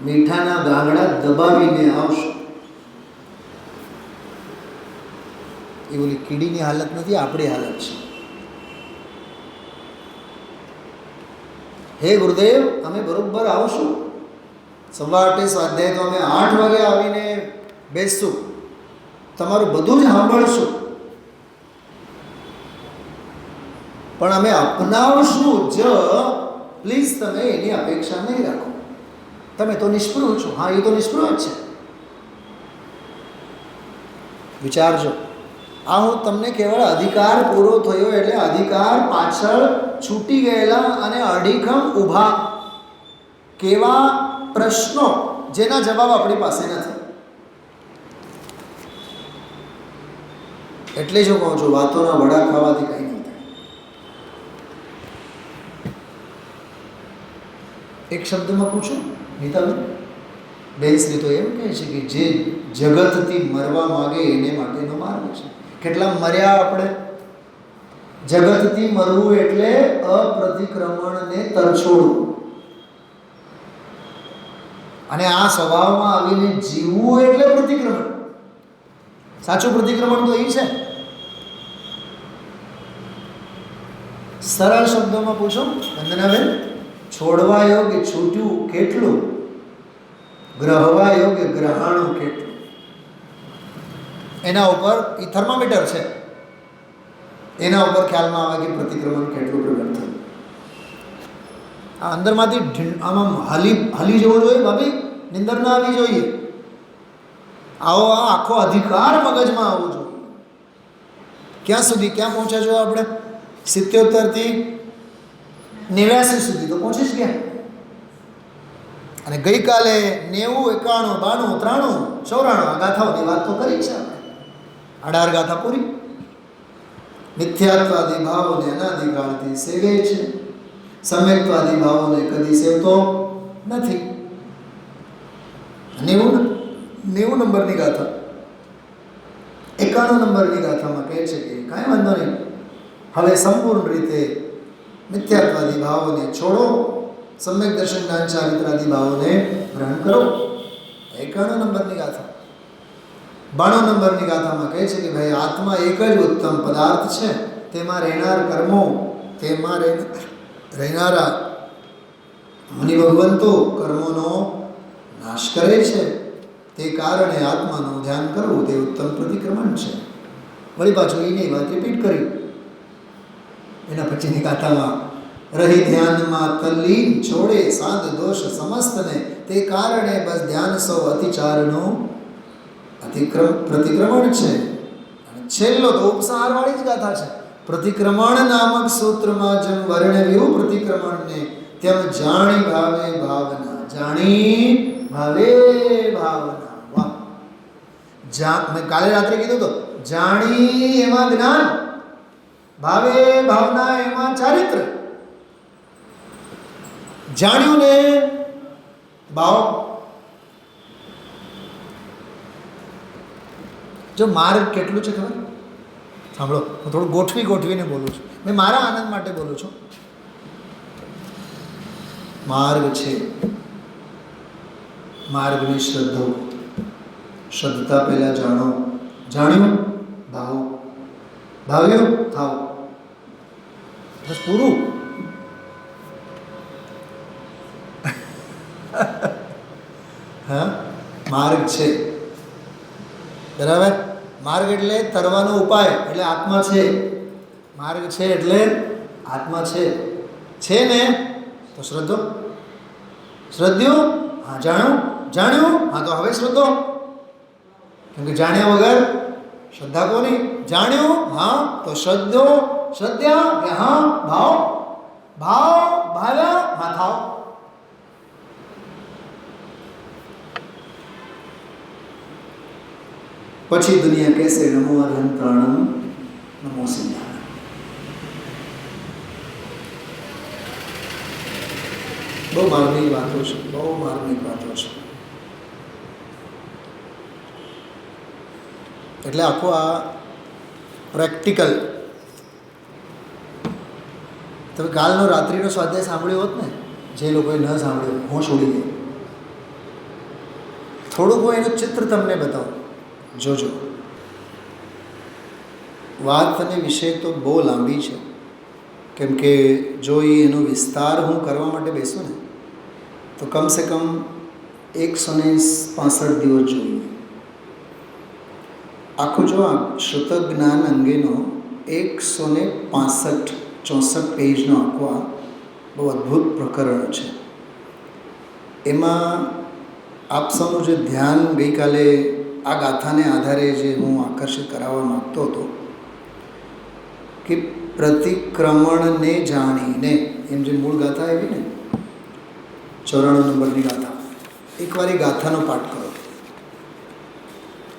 મીઠાના ગાંગડા દબાવીને આવશું. એ ઓલી કીડીની હાલત નથી, આપણી હાલત છે. હે ગુરુદેવ, અમે બરોબર આવશું. 8:15 સ્વાધ્યાય તો અમે 8 વાગે આવીને બેસશું, તમારું બધું જ સાંભળશું, પણ અમે અપનાવશું જ પ્લીઝ તમે એની અપેક્ષા નહીં રાખો. તમે તો નિષ્પૃહ છો. હા, એ તો નિષ્પૃહ જ છે. વિચારજો. આ હું તમને કેવળ અધિકાર પૂરો થયો એટલે અધિકાર પાછળ છૂટી ગયેલા અને અડીખમ ઊભા કેવા પ્રશ્નો જેના જવાબ આપણી પાસે નથી. એટલે જ હું કહું છું, વાતોના વડા ખાવાથી કંઈ નહીં થાય. એક શબ્દમાં પૂછું નીતાબેન, બેનશ્રી તો એમ કહે છે કે જે જગતથી મરવા માગે એને માટેનો માર્ગ છે. કેટલા મર્યા આપણે? જગતથી મરવું એટલે અપ્રતિક્રમણને તરછોડવું, અને આ સ્વભાવમાં આવીને જીવવું એટલે પ્રતિક્રમણ. સાચું પ્રતિક્રમણ તો એ છે. સરળ શબ્દોમાં પૂછો વંદનાબેન, છોડવા યોગ્ય છૂટ્યું કેટલું, ગ્રહવા યોગ્ય ગ્રહાણું કેટલું? એના ઉપર એ થર્મોમીટર છે, એના ઉપર ખ્યાલમાં આવે કે પ્રતિક્રમણ કેટલું પ્રગટ થયું. આ અંદરમાંથી આમાં હલી જવું જોઈએ ભાભી, નિંદર ના આવી જોઈએ. આવો આ આખો અધિકાર મગજમાં આવવો જોઈએ. ક્યાં સુધી ક્યાં પહોંચ્યા છો આપણે? 77 થી 89 સુધી તો પહોંચી જ ગયા. અને ગઈકાલે 90, 91, 92, 93, 94 ગાથાઓની વાત તો કરી છે આપણે. 18 ગાથા પૂરી. મિથ્યાત્વાદી ભાવોને અનાદિકાળથી સેવે છે, સમ્યક્તવાદી ભાવોને કદી સેવતો નથી. 90 નંબરની ગાથા, 91 નંબરની ગાથામાં કહે છે કે કાંઈ વાંધો નહીં, હવે સંપૂર્ણ રીતે મિથ્યાત્વાદી ભાવોને છોડો, સમ્યક દર્શન જ્ઞાન ચારિત્રાદી ભાવોને ગ્રહણ કરો. 91 નંબરની ગાથા. 92 નંબરની ગાથામાં કહે છે કે ભાઈ આત્મા એક જ ઉત્તમ પદાર્થ છે, તેમાં રહેનાર કર્મો, તેમાં રહેનારા મુનિ ભગવંતો કર્મોનો નાશ કરે છે, તે કારણે આત્માનું ધ્યાન કરવું તે ઉત્તમ પ્રતિક્રમણ છે. વળી પાછું એની વાત રિપીટ કરી. એના પછીની ગાથામાં રહી ધ્યાનમાં તલ્લીન છોડે સાદ દોષ સમસ્તને, તે કારણે બસ ધ્યાન સૌ અતિચારનું પ્રતિક્રમણ છે. અને છેલ્લો તો ઉપસારવાળી જ ગાથા છે. પ્રતિક્રમણ નામક સૂત્રમાં જેમ વર્ણવ્યું પ્રતિક્રમણને, તેમ જાણી ભાવે ભાવના, જાણી ભાવે ભાવના. વાહ! મેં કાલે રાત્રે કીધું તો, જાણી એમાં જ્ઞાન, ભાવે ભાવના એમાં ચારિત્ર. જાણ્યું ને ભાવ. જો માર્ગ કેટલું છે ખબર? સાંભળો, હું થોડું ગોઠવીને બોલું છું. મેં મારા આનંદ માટે બોલું છું. માર્ગ છે, માર્ગની શ્રદ્ધા. શ્રદ્ધતા પહેલા જાણો, જાણ્યું ભાવ, ભાવ્યું થાવ, બસ પૂરું. હા, માર્ગ છે, બરાબર. માર્ગ એટલે તરવાનો ઉપાય, એટલે આત્મા છે. માર્ગ છે એટલે આત્મા છે ને તો શ્રદ્ધો. શ્રદ્ધ્યું, હા જાણ્યું, હા તો હવે શ્રદ્ધો. કેમ કે જાણ્યા વગર શ્રદ્ધા કોની? જાણ્યું, હા તો શ્રદ્ધો, શ્રદ્ધા કે હા ભાવ, ભાવ્યા હા થાવ. પછી દુનિયા કહેશે નમો અર્હંતાણમ નમો સિદ્ધાણમ. બહુ માર્મિક વાતો છે, બહુ માર્મિક વાતો છે. એટલે આખો આ પ્રેક્ટિકલ. તમે કાલનો રાત્રિનો સ્વાધ્યાય સાંભળ્યો હોત ને, જે લોકોએ ન સાંભળ્યો, હું છોડી ગયો. થોડુંક હું એનું ચિત્ર તમને બતાવું, જોજો. વાત અને વિષય તો બહુ લાંબી છે, કેમ કે જો એનો વિસ્તાર હું કરવા માટે બેસું ને તો કમસે કમ 165 દિવસ જોઈએ. આખું જો આ શ્રુત જ્ઞાન અંગેનો 165-64 પેજનો આખો આ બહુ અદ્ભુત પ્રકરણ છે. એમાં આપ સૌનું જે ધ્યાન ગઈકાલે આ ગાથાને આધારે જે હું આકર્ષિત કરાવવા માગતો હતો કે પ્રતિક્રમણને જાણીને, એમ જે મૂળ ગાથા એવી ને 94 નંબરની ગાથા, એકવાર એ ગાથાનો પાઠ કરો.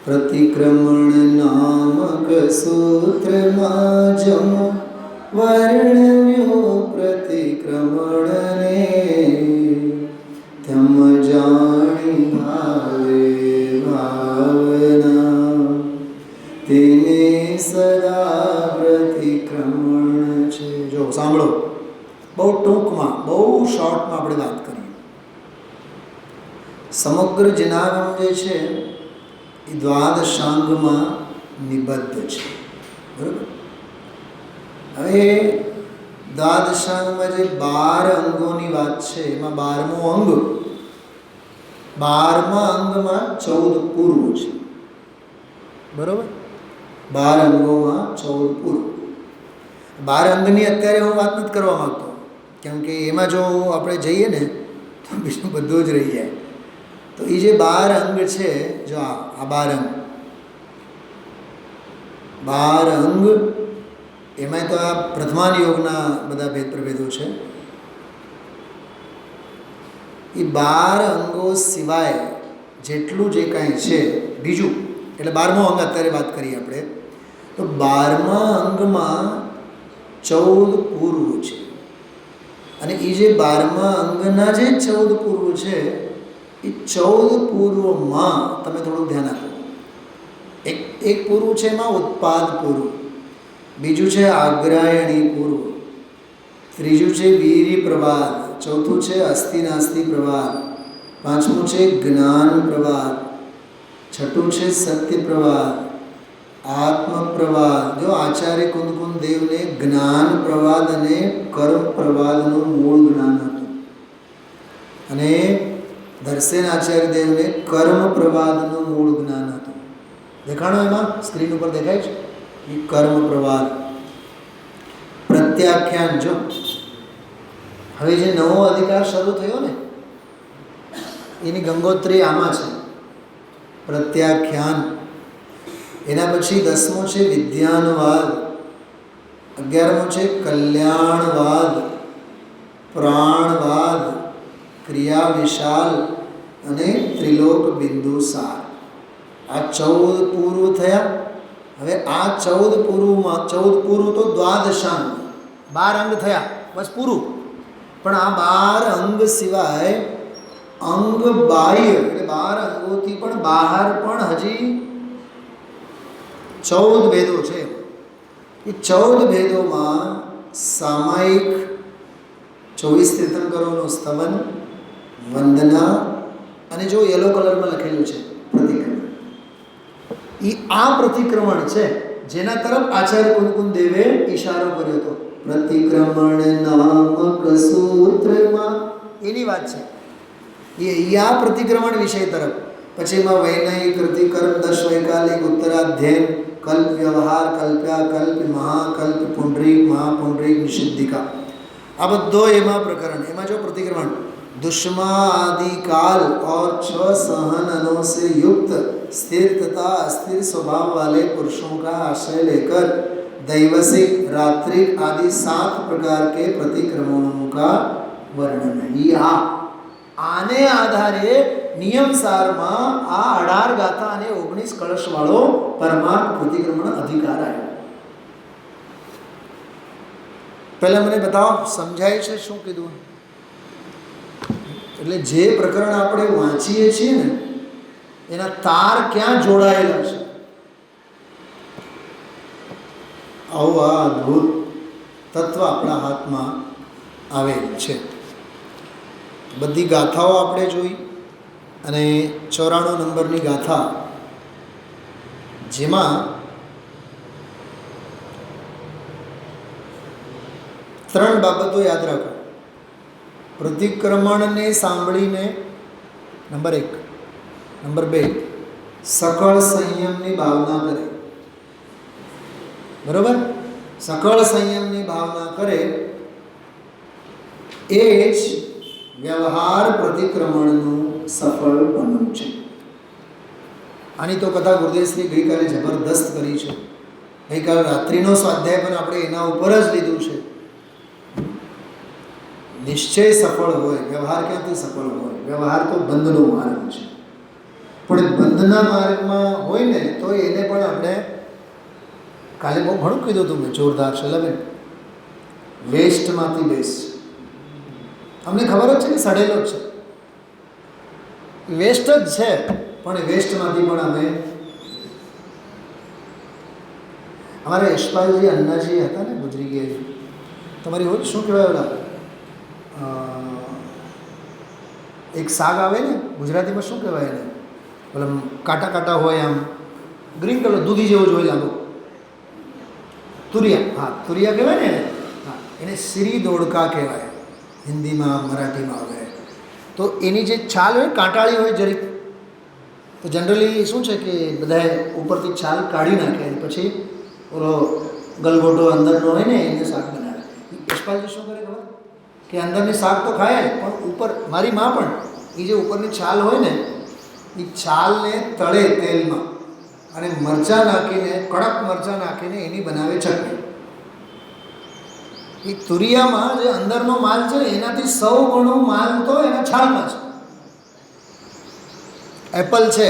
પ્રતિક્રમણ નામક સૂત્રમાં જમ વર્ણવ્યો પ્રતિક્રમણને, તમ જાણી ભાવે ભાવના તેને સદા પ્રતિક્રમણ છે. જો સાંભળો, બહુ ટૂંકમાં, બહુ શોર્ટમાં આપણે વાત કરીએ. સમગ્ર જનાગમ જે છે એ દ્વાદશાંગમાં નિબદ્ધ છે. બરાબર? હવે દ્વાદશાંગમાં જે 12 અંગોની વાત છે એમાં 12મો અંગ, 12મા અંગમાં 14 પૂર્વ છે. બરાબર? 12 અંગોમાં 14 પૂર્વ. 12 અંગની અત્યારે હું વાત નથી કરવા માંગતો, કેમ કે એમાં જો આપણે જઈએ ને તો બીજું બધું જ રહી જાય. તો એ જે 12 અંગ છે, જો આ 12 અંગ, 12 અંગ, એમાં તો આ પ્રથમાન યોગના બધા ભેદ પ્રભેદો છે. એ 12 અંગો સિવાય જેટલું જે કાંઈ છે બીજું, એટલે 12મો અંગ અત્યારે વાત કરીએ આપણે, તો 12મા અંગમાં 14 પૂર્વ છે. અને એ જે 12મા અંગના જે 14 પૂર્વ છે એ 14 પૂર્વમાં તમે થોડું ધ્યાન આપો. એક પૂર્વ છે એમાં ઉત્પાદ પૂર્વ, બીજું છે આગ્રાયણી પૂર્વ, ત્રીજું છે વીરી પ્રવાદ, ચોથું છે અસ્થિનાસ્તિ પ્રવાદ, પાંચમું છે જ્ઞાન પ્રવાદ, છઠ્ઠું છે સત્ય પ્રવાદ, આત્મ પ્રવાદ. જો આચાર્ય કુંદકુંદ દેવને જ્ઞાન પ્રવાદ અને કર્મ પ્રવાદનું મૂળ જ્ઞાન હતું, અને દર્શન આચાર્ય દેવને કર્મ પ્રવાદનું મૂળ જ્ઞાન હતું. દેખાણો એમાં સ્ક્રીન ઉપર દેખાય છે એ કર્મ પ્રવાદ. પ્રત્યાખ્યાન, જો હવે જે નવો અધિકાર શરૂ થયો ને એની ગંગોત્રી આમાં છે, પ્રત્યાખ્યાન. એના પછી 10મો છે વિદ્યાનવાદ, 11મો છે કલ્યાણવાદ, પ્રાણવાદ, ક્રિયા વિશાલ અને ત્રિલોક બિંદુસાર. આ 14 પૂર્વ થયા. હવે આ 14 પૂર્વમાં, 14 પૂર્વ તો દ્વાદશાંગ, 12 અંગ થયા, બસ પૂરું. પણ આ 12 અંગ સિવાય અંગ બાહ્ય, એટલે 12 અંગોથી પણ બહાર પણ હજી 14 ભેદો છે. એ 14 ભેદોમાં સામાયિક 24 તીર્થંકરોનું સ્તવન, વંદના, અને જો યલો કલરમાં લખેલું છે પ્રતિક્રમણ, એ આ પ્રતિક્રમણ છે જેના તરફ આચાર્ય કુંદકુંદ દેવે ઈશારો કર્યો હતો. પ્રતિક્રમણ નામક સૂત્રમાં એની વાત છે. એ આ પ્રતિક્રમણ વિષય તરફ. પછી એમાં વૈનયિક, કૃતિકર્મ, 10 વૈકાલિક, ઉત્તરાધ્યયન, કલ્પ વ્યવહાર, કલ્પ્યા, કલ્પ, મહાકલ્પ, પુંડરીક, મહાપુંડરીક, નિષિદ્ધિકા, આ બધો એમાં પ્રકરણ. એમાં જો પ્રતિક્રમણ दुष्मादिकाल और 6 सहननों से युक्त स्थिर तथा अस्थिर स्वभाव वाले पुरुषों का आश्रय लेकर दैवसिक, रात्रिक आदि 7 प्रकार के प्रतिक्रमणों का वर्णन है. आने आधारे नियम सारमा आ 18 गाथा અને 19 કળશ વાળો પરમાર્થ પ્રતિક્રમણ અધિકાર આવ્યો. પહેલા મને બતાવો, સમજાય છે શું કીધું? એટલે જે પ્રકરણ આપણે વાંચીએ છીએ ને એના તાર ક્યાં જોડાયેલા છે, આવું આ અદ્ભુત તત્વ આપણા હાથમાં આવેલ છે. બધી ગાથાઓ આપણે જોઈ, અને 94 નંબરની ગાથા, જેમાં 3 બાબતો યાદ રાખો. પ્રતિક્રમણને સાંભળીને નંબર 1, નંબર 2 સકળ સંયમની ભાવના કરે. બરોબર? સકળ સંયમની ભાવના કરે એ જ વ્યવહાર પ્રતિક્રમણનું સફળપણું છે. આની તો કથા ગુરુદેવશ્રી ગઈકાલે જબરદસ્ત કરી છે. ગઈકાલે રાત્રિનો સ્વાધ્યાય પણ આપણે એના ઉપર જ લીધું છે. નિશ્ચય સફળ હોય, વ્યવહાર ક્યાંથી સફળ હોય? વ્યવહાર તો બંધનો માર્ગ છે, પણ બંધના માર્ગમાં હોય ને તો એને પણ આપણે કાલે બહુ ઘણું કીધું હતું મેં, જોરદાર શૈલાબેન. વેસ્ટમાંથી બેસ્ટ. અમને ખબર જ છે કે સડેલો જ છે, વેસ્ટ જ છે, પણ વેસ્ટમાંથી પણ અમે અમારા યશપાલજી અન્નાજી હતા ને, ગુજરી ગયા. તમારી હોય શું કહેવાય ઓલા એક શાક આવે ને ગુજરાતીમાં શું કહેવાય એને, ઓલા કાંટા કાંટા હોય આમ ગ્રીન કલર દૂધી જેવો જ હોય લાગો, તુરિયા. હા, તુરિયા કહેવાય ને એને. હા, એને શ્રી દોડકા કહેવાય હિન્દીમાં, મરાઠીમાં વગેરે. તો એની જે છાલ હોય કાંટાળી હોય જરીક, તો જનરલી શું છે કે બધાએ ઉપરથી છાલ કાઢી નાખે અને પછી ઓલો ગલગોટો અંદરનો હોય ને એને શાક બનાવે. યશપાલજી શું કરે ખબર? કે અંદરની શાક તો ખાય જ, પણ ઉપર મારી માં પણ એ જે ઉપરની છાલ હોય ને એ છાલને તળે તેલમાં અને મરચાં નાખીને, કડક મરચાં નાખીને એની બનાવે ચટણી. એ તુરિયામાં જે અંદરનો માલ છે એનાથી 100 ગણું માલ તો એના છાલમાં છે. એપલ છે,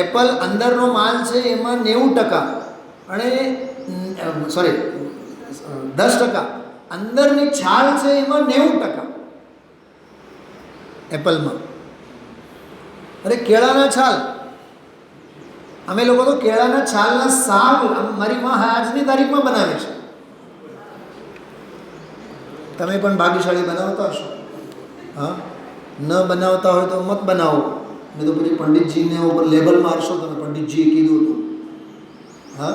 એપલ અંદરનો માલ છે એમાં 90% અને 10% અંદરની છાલ છે એમાં 90% એપલમાં. અરે કેળાના છાલ, અમે લોકો તો કેળાના છાલના શાક મારી માં આજની તારીખમાં બનાવે છે. તમે પણ ભાગ્યશાળી બનાવતા હશો. હા, ન બનાવતા હોય તો મત બનાવો, નહીં તો પછી પંડિતજીને ઉપર લેબલ મારશો તમે, પંડિતજીએ કીધું હતું. હા,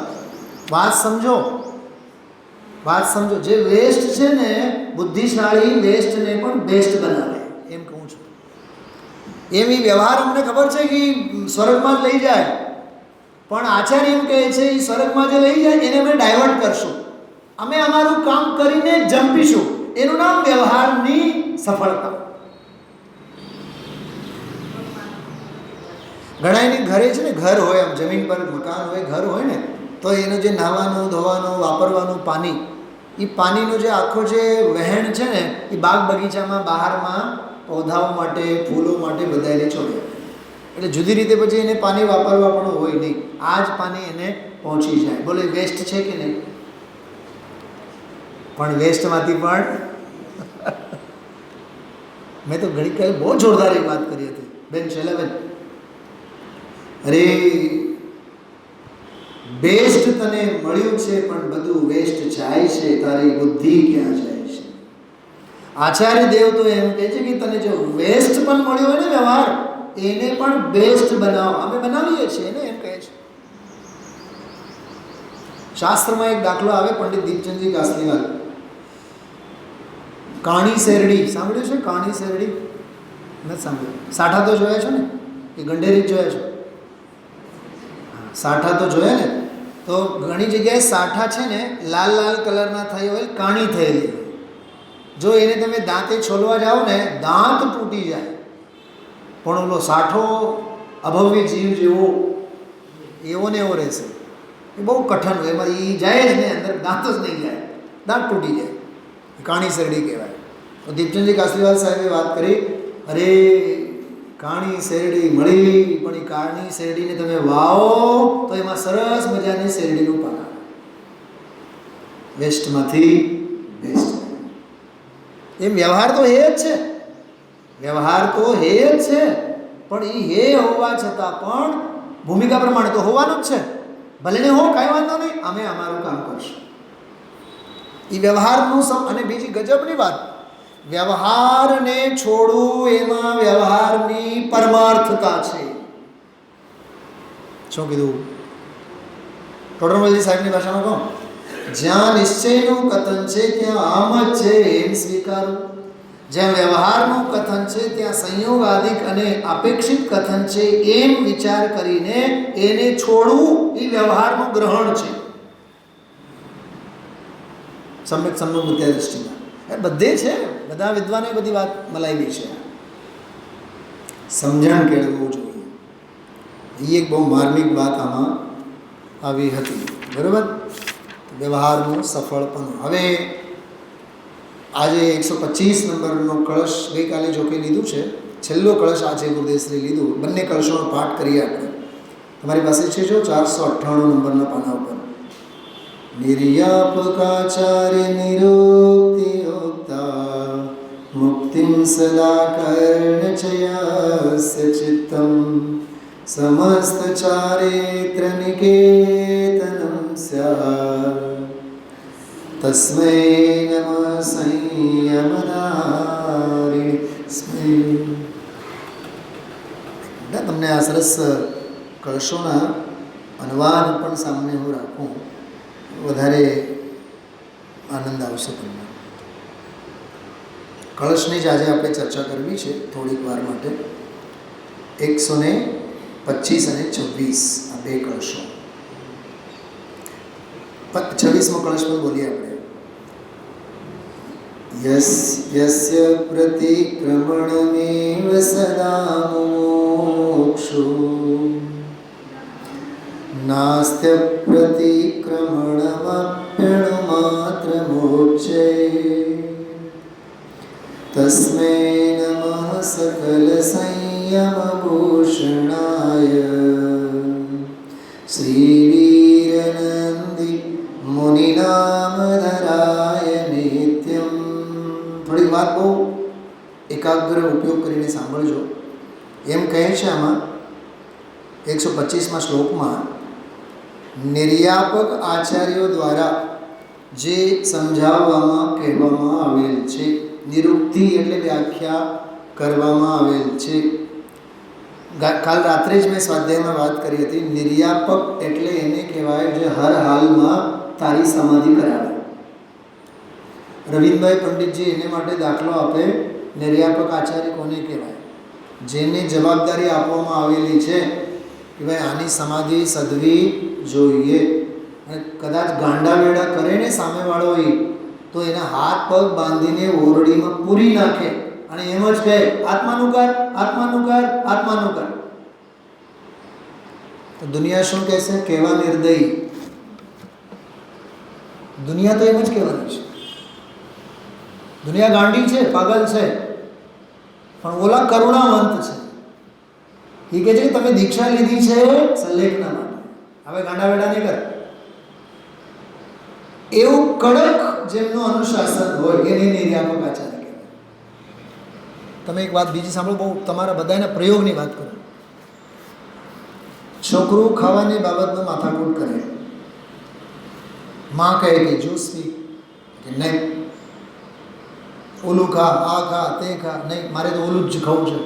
વાત સમજો. જે વેસ્ટ છે ને, બુદ્ધિશાળી વેસ્ટને પણ બેસ્ટ બનાવે, એમ કહું છું. એમ એ વ્યવહાર અમને ખબર છે કે સ્વર્ગમાં જ લઈ જાય, પણ આચાર્ય એમ કહે છે એ સ્વર્ગમાં જે લઈ જાય એને અમે ડાયવર્ટ કરશું, અમે અમારું કામ કરીને જંપીશું. એનું નામ વ્યવહારની સફળતા. ઘણા એની ઘરે છે ને, ઘર હોય આમ જમીન પર મકાન હોય, ઘર હોય ને, તો એનું જે નાહવાનું, ધોવાનું, વાપરવાનું પાણી, એ પાણીનો જે આખો જે વહેણ છે ને એ બાગ બગીચામાં બહારમાં પૌધાઓ માટે, ફૂલો માટે બધાને છોડે. એટલે જુદી રીતે પછી એને પાણી વાપરવા પણ હોય નહીં, આ જ પાણી એને પહોંચી જાય. બોલે વેસ્ટ છે કે નહીં? પણ વેસ્ટમાંથી પણ મેં તો ઘણી કાલે બહુ જોરદાર એક વાત કરી હતી બેન શૈલાબેન. અરે બેસ્ટ તને મળ્યું છે પણ બધું વેસ્ટ જાય છે, તારી બુદ્ધિ ક્યાં જાય છે? આચાર્ય દેવ તો એમ કહે છે કે તને જો વેસ્ટ પણ મળ્યો હોય ને વ્યવહાર, એને પણ બેસ્ટ બનાવો. અમે બનાવીએ છીએ ને, એમ કહે છે. શાસ્ત્રમાં એક દાખલો આવે, પંડિત દીપચંદજી કાસલીવાલ. કાણી શેરડી સાંભળ્યું છે? કાણી શેરડી નથી સાંભળ્યું? સાઠા તો જોયા છો ને, કે ગંઢેરી જોયા છો? સાઠા તો જોયા ને. તો ઘણી જગ્યાએ સાઠા છે ને લાલ લાલ કલરના થઈ હોય, કાણી થયેલી હોય. જો એને તમે દાંતે છોલવા જાઓ ને, દાંત તૂટી જાય. પણ ઓલો સાઠો અભવ્ય જીવ જેવો એવો ને એવો રહેશે. એ બહુ કઠણ હોય, એમાં એ જાય જ નહીં, અંદર દાંત જ નહીં જાય, દાંત તૂટી જાય. કાણી શેરડી કહેવાય. તો દીપચંદજી કાસલીવાલ સાહેબે વાત કરી, અરે કાણી શેરડી મળી, પણ એ કાણી શેરડીને તમે વાવો તો એમાં સરસ મજાની શેરડીનું પાક આવે. વેસ્ટમાંથી બેસ્ટ. એમ વ્યવહાર તો હે જ છે, વ્યવહાર તો હે જ છે, પણ એ હે હોવા છતાં પણ ભૂમિકા પ્રમાણે તો હોવાનું જ છે. ભલે ને હો, કાંઈ વાંધો નહીં, અમે અમારું કામ કરશું. એ વ્યવહારનું અને બીજી ગજબની વાત, વ્યવહારને છોડવું એમાં વ્યવહારની પરમાર્થતા છે. શું કીધું? ટોડરમલજી સાહેબની ભાષામાં કહું, જ્યાં નિશ્ચયનું કથન છે ત્યાં આમ જ છે એમ સ્વીકારવું. જ્યાં વ્યવહારનું કથન છે ત્યાં સંયોગાધિક અને અપેક્ષિત કથન છે એમ વિચાર કરીને એને છોડવું એ વ્યવહારનું ગ્રહણ છે. સમ્યક સંબંધ બુદ્ધિ દૃષ્ટિમાં. બધે છે, બધા વિદ્વાને બધી વાત મલાવી છે. સમજણ કેળવવું જોઈએ. એ એક બહુ માર્મિક વાત આમાં આવી હતી. બરાબર. વ્યવહારનું સફળપણું. હવે આજે 125 નંબરનો કળશ ગઈકાલે જોકે લીધું છે, છેલ્લો કળશ આજે ગુરુદેવશ્રી લીધું. બંને કળશોનો પાઠ કરીએ આપણે. તમારી પાસે છે જો 498 નંબરના પાના ઉપર. નિર્યાપકાચાર્ય નિરોક્તિયોક્તા મુક્તિમ સદા કર્ણચયસ્ય ચિત્તમ સમસ્ત ચારિત્ર નિકેતનમ સ્યાત્ તસ્મૈ નમઃ સંયમનારિણે. તમને આ સરસ કળશોના અનુવાદ પણ સામને હું રાખું, વધારે આનંદ આવશે તમને. કળશની જ આજે આપણે ચર્ચા કરવી છે થોડીક વાર માટે. 125 અને 26 આ બે કળશો. 26મો કળશ પર બોલીએ આપણે. યસ્ય પ્રતિક્રમણમેવ સદા મોક્ષો નાસ્ત્ય પ્રતિક્રમણમપ્યણુમાત્ર મોક્ષે તસ્મૈ નમઃ સકલ સંયમભૂષણાય શ્રીવીરનંદી મુનિનામધરાય નિત્યમ. થોડીક વાત બહુ એકાગ્ર ઉપયોગ કરીને સાંભળજો. એમ કહે છે આમાં 125મા શ્લોકમાં, નિર્યાપક આચાર્યો દ્વારા જે સમજાવવામાં કહેવામાં આવેલ છે, નિરુક્તિ એટલે વ્યાખ્યા કરવામાં આવેલ છે. કાલ રાત્રે જ મેં સ્વાધ્યાયમાં વાત કરી હતી. નિર્યાપક એટલે એને કહેવાય જે હર હાલમાં તારી સમાધિ કરાવે. રવિન્દ્રભાઈ પંડિતજી એને માટે દાખલો આપે. નિર્યાપક આચાર્ય કોને કહેવાય? જેને જવાબદારી આપવામાં આવેલી છે કે ભાઈ આની સમાધિ સધવી જોઈએ, અને કદાચ ગાંડા વેડા કરે ને સામેવાળો એ, તો એના હાથ પગ બાંધીને ઓરડીમાં પૂરી નાખે અને એમ જ કહે આત્માનું કર, આત્માનું કર, આત્માનું કર. તો દુનિયા શું કહેશે? કેવા નિર્દયી. દુનિયા તો એમ જ કહેવાની છે. દુનિયા ગાંડી છે, પાગલ છે, પણ ઓલા કરુણાવંત છે. એ કહે છે કે તમે દીક્ષા લીધી છે સલ્લેખના માટે, હવે ગાંડા વેડા નહીં કર. એવું કડક જેમનું અનુશાસન હોય એને નિર્યાપક આચાર્ય કહેવાય. તમે એક વાત બીજી સાંભળો, બહુ તમારા બધાના પ્રયોગની વાત કરો. છોકરું ખાવાની બાબતનો માથાકૂટ કરે, માં કહે કે જ્યુસ પી, કે નહીં ઓલું ખા, આ ખા, તે ખા, નહીં મારે તો ઓલું જ ખાવું છે.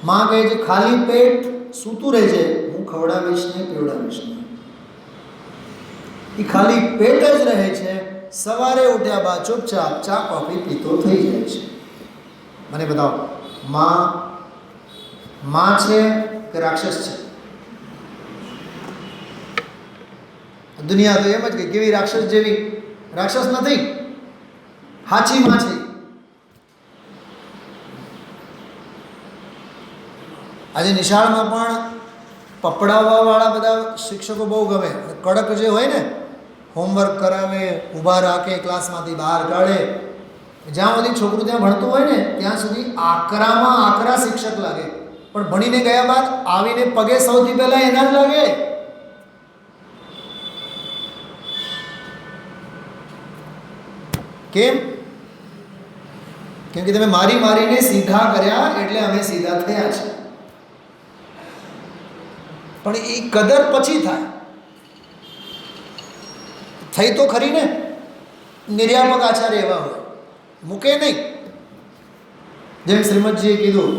માં કહે છે ખાલી પેટ સૂતું રહેજે, હું ખવડાવીશ નહીં, પીવડાવીશ નહીં. એ ખાલી પેટ જ રહે છે. સવારે ઉઠ્યા બાદ ચૂપચાપ ચા કોફી પીતો થઈ જાય છે. મને બતાવો, માં છે કે રાક્ષસ છે? દુનિયા તો એમ જ કે કેવી રાક્ષસ જેવી. રાક્ષસ નથી, હાચી માં છે. આજે નિશાળમાં પણ પપડાવવાવાળા બધા શિક્ષકો બહુ ગમે. કડક જે હોય ને, હોમવર્ક કરાવે, ઊભા રાખે, ક્લાસમાંથી બહાર કાઢે. જ્યાં સુધી છોકરું ત્યાં ભણતું હોય ને ત્યાં સુધી આકરામાં આકરા શિક્ષક લાગે, પણ ભણીને ગયા બાદ આવીને પગે સૌથી પહેલાં એના જ લાગે. કેમ? કેમ કે તમે મારીને સીધા કર્યા એટલે અમે સીધા થયા છે. પણ એ કદર પછી થાય. થઈ તો ખરી ને. નિર્યાપક આચાર્ય એવા હોય, મૂકે નહીં. જેમ શ્રીમદજીએ કીધું,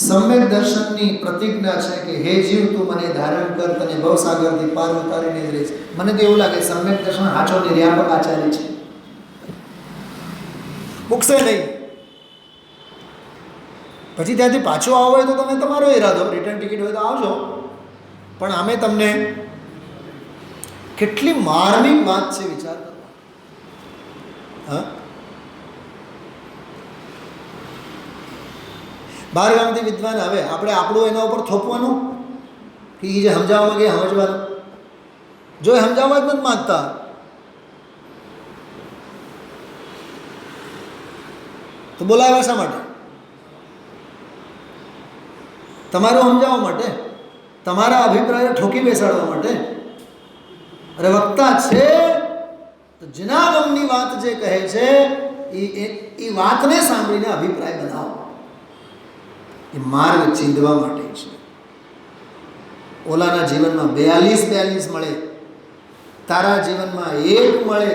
સમ્યક દર્શનની પ્રતિજ્ઞા છે કે હે જીવ તું મને ધારણ કર, તને ભવસાગરથી પાર ઉતારીને જ રહીશ. મને તો એવું લાગે સમ્યક દર્શન સાચો નિર્યાપક આચાર્ય છે. મૂકશે નહીં. પછી ત્યાંથી પાછો આવો હોય તો તમે તમારો ઈરાદો, રિટર્ન ટિકિટ હોય તો આવજો. પણ આમે તમને કેટલી માર્મિક વાત છે વિચાર કરો. હા, બહાર ગામથી વિદ્વાન આવે, આપણે આપણું એના ઉપર થોપવાનું કે એ જે સમજાવવા માંગે સમજવાનું? જો એ સમજાવવા જ નથી માગતા તો બોલાવ્યા શા માટે? તમારું સમજાવવા માટે, તમારા અભિપ્રાયો ઠોકી બેસાડવા માટે. અરે વક્તા છે તો જનાગમની વાત જે કહે છે એ વાતને સાંભળીને અભિપ્રાય બનાવો. એ માર્ગ ચીંધવા માટે છે. ઓલાના જીવનમાં 42 મળે, તારા જીવનમાં 1 મળે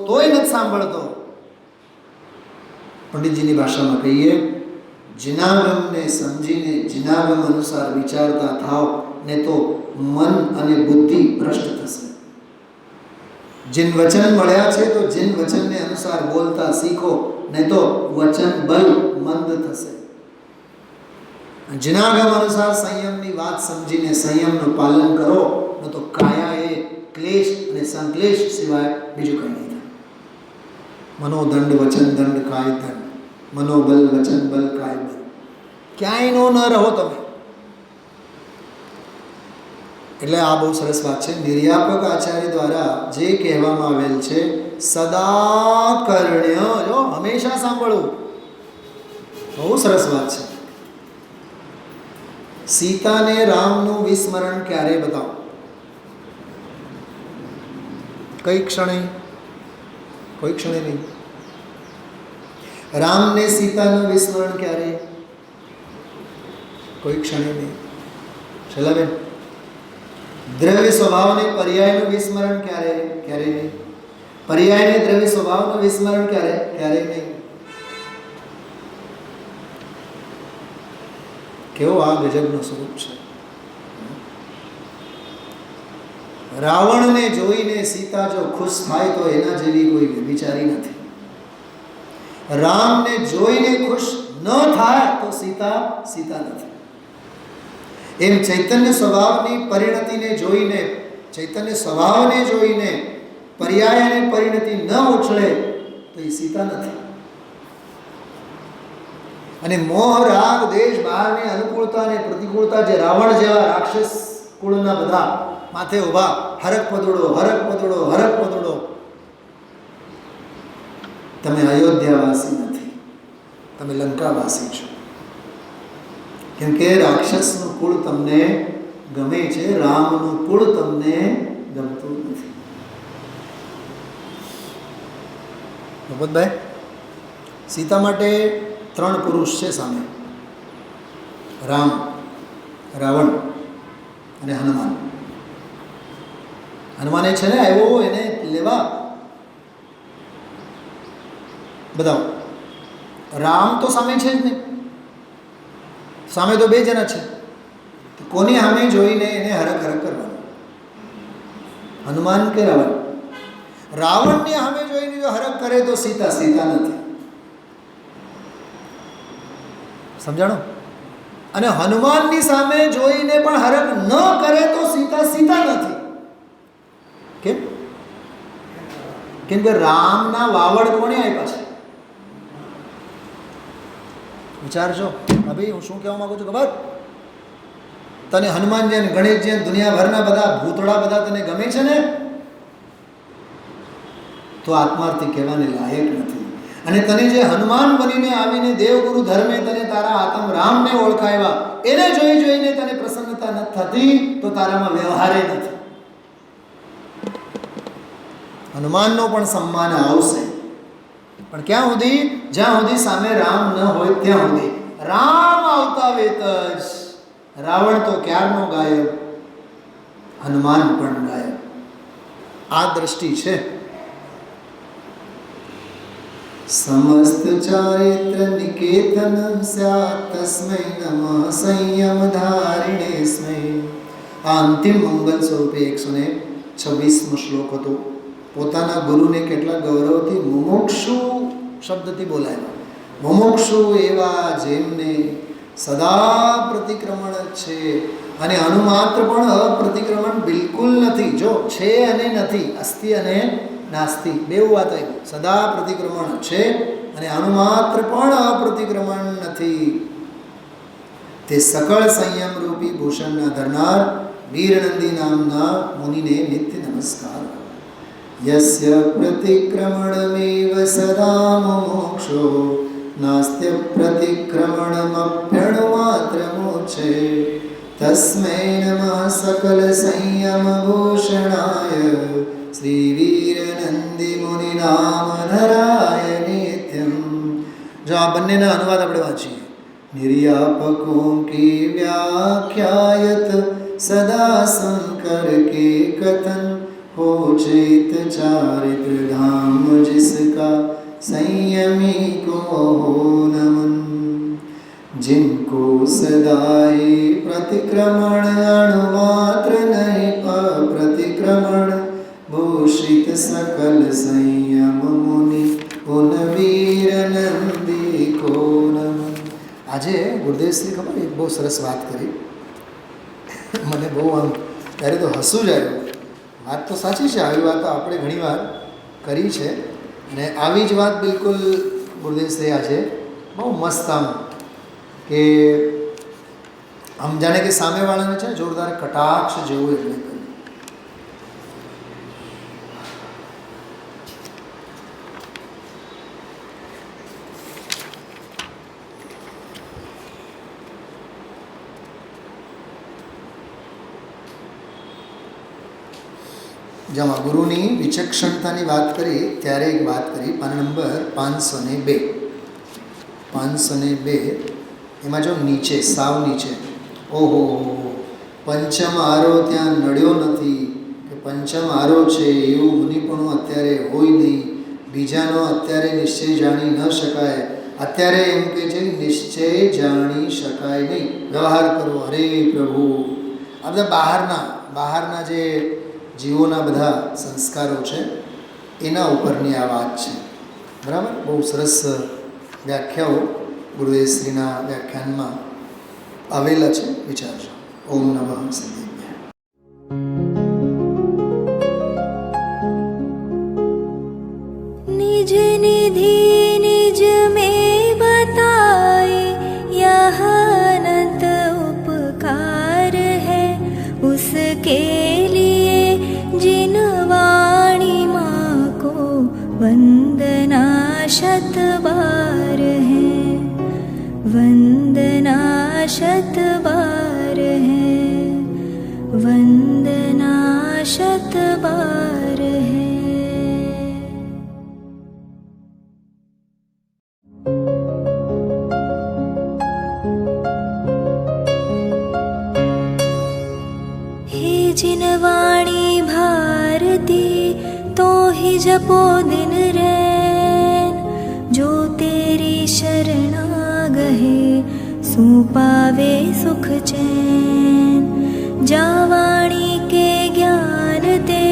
તોય નથી સાંભળતો. પંડિતજીની ભાષામાં કહીએ, જિનાગમને સમજીને જિનાગમ અનુસાર વિચારતા થાવ ને તો મન અને બુદ્ધિ ભ્રષ્ટ થશે. जिन वचन મળ્યા છે તો जिन વચનને અનુસાર બોલતા શીખો, નહીં તો વચન બલ મંદ થશે. જિનાગમ અનુસાર સંયમની વાત સમજીને સંયમનું પાલન કરો, ન તો કાયા એ ક્લેશ અને સંક્લેશ સિવાય બીજું કંઈ નહીં થાય. મનોદંડ વચન દંડ કાય દંડ, મનોબલ વચન બલ કાય બલ. ક્યાંય ન રહો તમે. એટલે આ બહુ સરસ વાત છે. નિર્યાપક આચાર્ય દ્વારા જે કહેવામાં આવેલ છે, સદા કર્ણ્ય, જો હંમેશા સાંભળવું. બહુ સરસ વાત છે. સીતાને રામનું વિસ્મરણ ક્યારે બતાવો? કઈ ક્ષણે? કોઈ ક્ષણે નહીં. રામને સીતાનું વિસ્મરણ ક્યારે? કોઈ ક્ષણે નહીં. શૈલાબેન, દ્રવ્ય સ્વભાવને પર્યાયનું વિસ્મરણ ક્યારે? ક્યારે નહીં. પર્યાયને દ્રવ્ય સ્વભાવનું વિસ્મરણ ક્યારે? ક્યારે નહીં. કેવો આ ગજબનું સ્વરૂપ છે. રાવણને જોઈને સીતા જો ખુશ થાય તો એના જેવી કોઈ વ્યભિચારી નથી. રામને જોઈને ખુશ ન થાય તો સીતા સીતા નથી. એમ ચૈતન્ય સ્વભાવની પરિણતિને જોઈને, ચૈતન્ય સ્વભાવને જોઈને પર્યાય અને પરિણતિ ન ઉછળે તો એ સીતા નથી. અને મોહ રાગ દેશ બહારની અનુકૂળતા અને પ્રતિકૂળતા જે રાવણ જેવા રાક્ષસ કુળના બધા માથે ઊભા, હરક પદુડો હરક પદુડો હરક પદુડો. તમે અયોધ્યાવાસી નથી, તમે લંકાવાસી છો. કેમ કે રાક્ષસનું કુળ તમને ગમે છે, રામનું કુળ તમને ગમતું નથી. ભગવતભાઈ, સીતા માટે 3 પુરુષ છે સામે: રામ, રાવણ અને હનુમાન. હનુમાને છે ને આવ્યો એને લેવા. બતાવો, રામ તો સામે છે જ નહીં. સામે તો 2 જણા છે. કોની સામે જોઈને એને હરક હરક કરવાનું? હનુમાન કે રાવણ? રાવણની સામે જોઈને જો હરક કરે તો સીતા સીતા નથી. સમજાણો? અને હનુમાનની સામે જોઈને પણ હરક ન કરે તો સીતા સીતા નથી. કેમ? કેમ કે રામના વાવડ કોણે આપ્યા છે? વિચારજો. ભાઈ, હું શું કહેવા માંગુ છું ખબર? તને હનુમાનજી અને ગણેશજી અને દુનિયાભરના બધા ભૂતળા બધા તને ગમે છે ને, તો આત્માર્થી કહેવાને લાયક નથી. અને તને જે હનુમાન બનીને આવીને દેવગુરુ ધર્મે તને તારા આત્મ રામને ઓળખાવ્યા, એને જોઈ જોઈને તને પ્રસન્નતા નથી થતી, તો તારામાં વ્યવહારે નથી. હનુમાનનો પણ સન્માન આવશે, પણ ક્યાં સુધી? જ્યાં સુધી સામે રામ ન હોય ત્યાં સુધી. રામ આવતા વેત જ રાવણ તો ક્યારનો ગાયબ, હનુમાન પણ ગાયબ. આ દ્રષ્ટિ છે. સમસ્ત ચારિત્ર નિકેતન સ્યાત તસ્મૈ નમઃ સંયમ ધારિણે સ્મૈ. આ અંતિમ મંગલ સ્વરૂપે 126મો શ્લોક હતો. પોતાના ગુરુને કેટલા ગૌરવથી મુમુક્ષુ શબ્દથી બોલાવ્યા. મુમુક્ષુ એવા જેમને સદા પ્રતિક્રમણ છે, અને અણુમાત્ર પણ અપ્રતિક્રમણ બિલકુલ નથી. જો છે અને નથી, અસ્તિ અને નાસ્તિ, બેવ વાત આવી. સદા પ્રતિક્રમણ છે અને અણુમાત્ર પણ અપ્રતિક્રમણ નથી. તે સકળ સંયમ રૂપી ભૂષણના ધરનાર વીરનંદી નામના મુનિને નિત્ય નમસ્કાર. યસ્ય પ્રતિક્રમણમેવ સદા મોક્ષો નાસ્ત્ય પ્રતિક્રમણમપ્યણુમાત્રમોચે તસ્મૈ નમઃ સકલ સંયમ ભૂષણાય શ્રી વીરનંદી મુનિ નામ ધરાય નિત્યમ. જો આ બંનેના અનુવાદ આપણે વાંચીએ. निर्यापकों की व्याख्यायत सदा शंकर के कथन हो चैत चारित्र धाम जिसका संयमी को हो नमन. जिनको सदाई प्रतिक्रमण अणुमात्र नहीं प्रतिक्रमण भूषित सकल संयम मुनि उन वीर नंदी को नमन. આજે ગુરુદેવશ્રી ખબર એક બહુ સરસ વાત કરી. મને બહુ આમ ત્યારે તો હસવું જ આવ્યું. વાત તો સાચી છે, આવી વાતો આપણે ઘણીવાર કરી છે અને આવી જ વાત બિલકુલ ગુરુદેવશ્રી આજે બહુ મસ્ત આમ કે આમ જાણે કે સામેવાળાને છે જોરદાર કટાક્ષ જેવું એટલે કર્યું. જેમાં ગુરુની વિચક્ષણતાની વાત કરી ત્યારે એક વાત કરી પાન નંબર 502. 502 એમાં જો નીચે સાવ નીચે ઓહો પંચમ આરો ત્યાં નડ્યો નથી કે પંચમ આરો છે એવું મુનિપણું અત્યારે હોય નહીં. બીજાનો અત્યારે નિશ્ચય જાણી ન શકાય. અત્યારે એમ કે છે નિશ્ચય જાણી શકાય નહીં, વ્યવહાર કરો. હરે પ્રભુ. આ બધા બહારના જે જીવોના બધા સંસ્કારો છે એના ઉપરની આ વાત છે. બરાબર. બહુ સરસ વ્યાખ્યાઓ ગુરુદેવશ્રીના વ્યાખ્યાનમાં આવેલા છે, વિચારજો. ઓમ નમઃ સિદ્ધેભ્ય. निज निधि निज में बताए यह अनंत उपकार है उसके लिए जिन वाणी माँ को वंदना शत बार है. वंदना शत बार है. वंदना शत बार है. जिन वाणी भारती तो ही जपो दिन रैन जो तेरी शरणा गहे सो पावे सुख चैन. जा वाणी के ज्ञान ते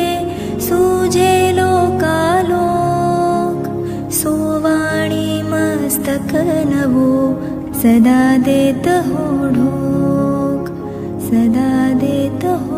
सूझे लोकालोक सो वाणी मस्तक नवो सदा देत हो ढोक. सदा देत हो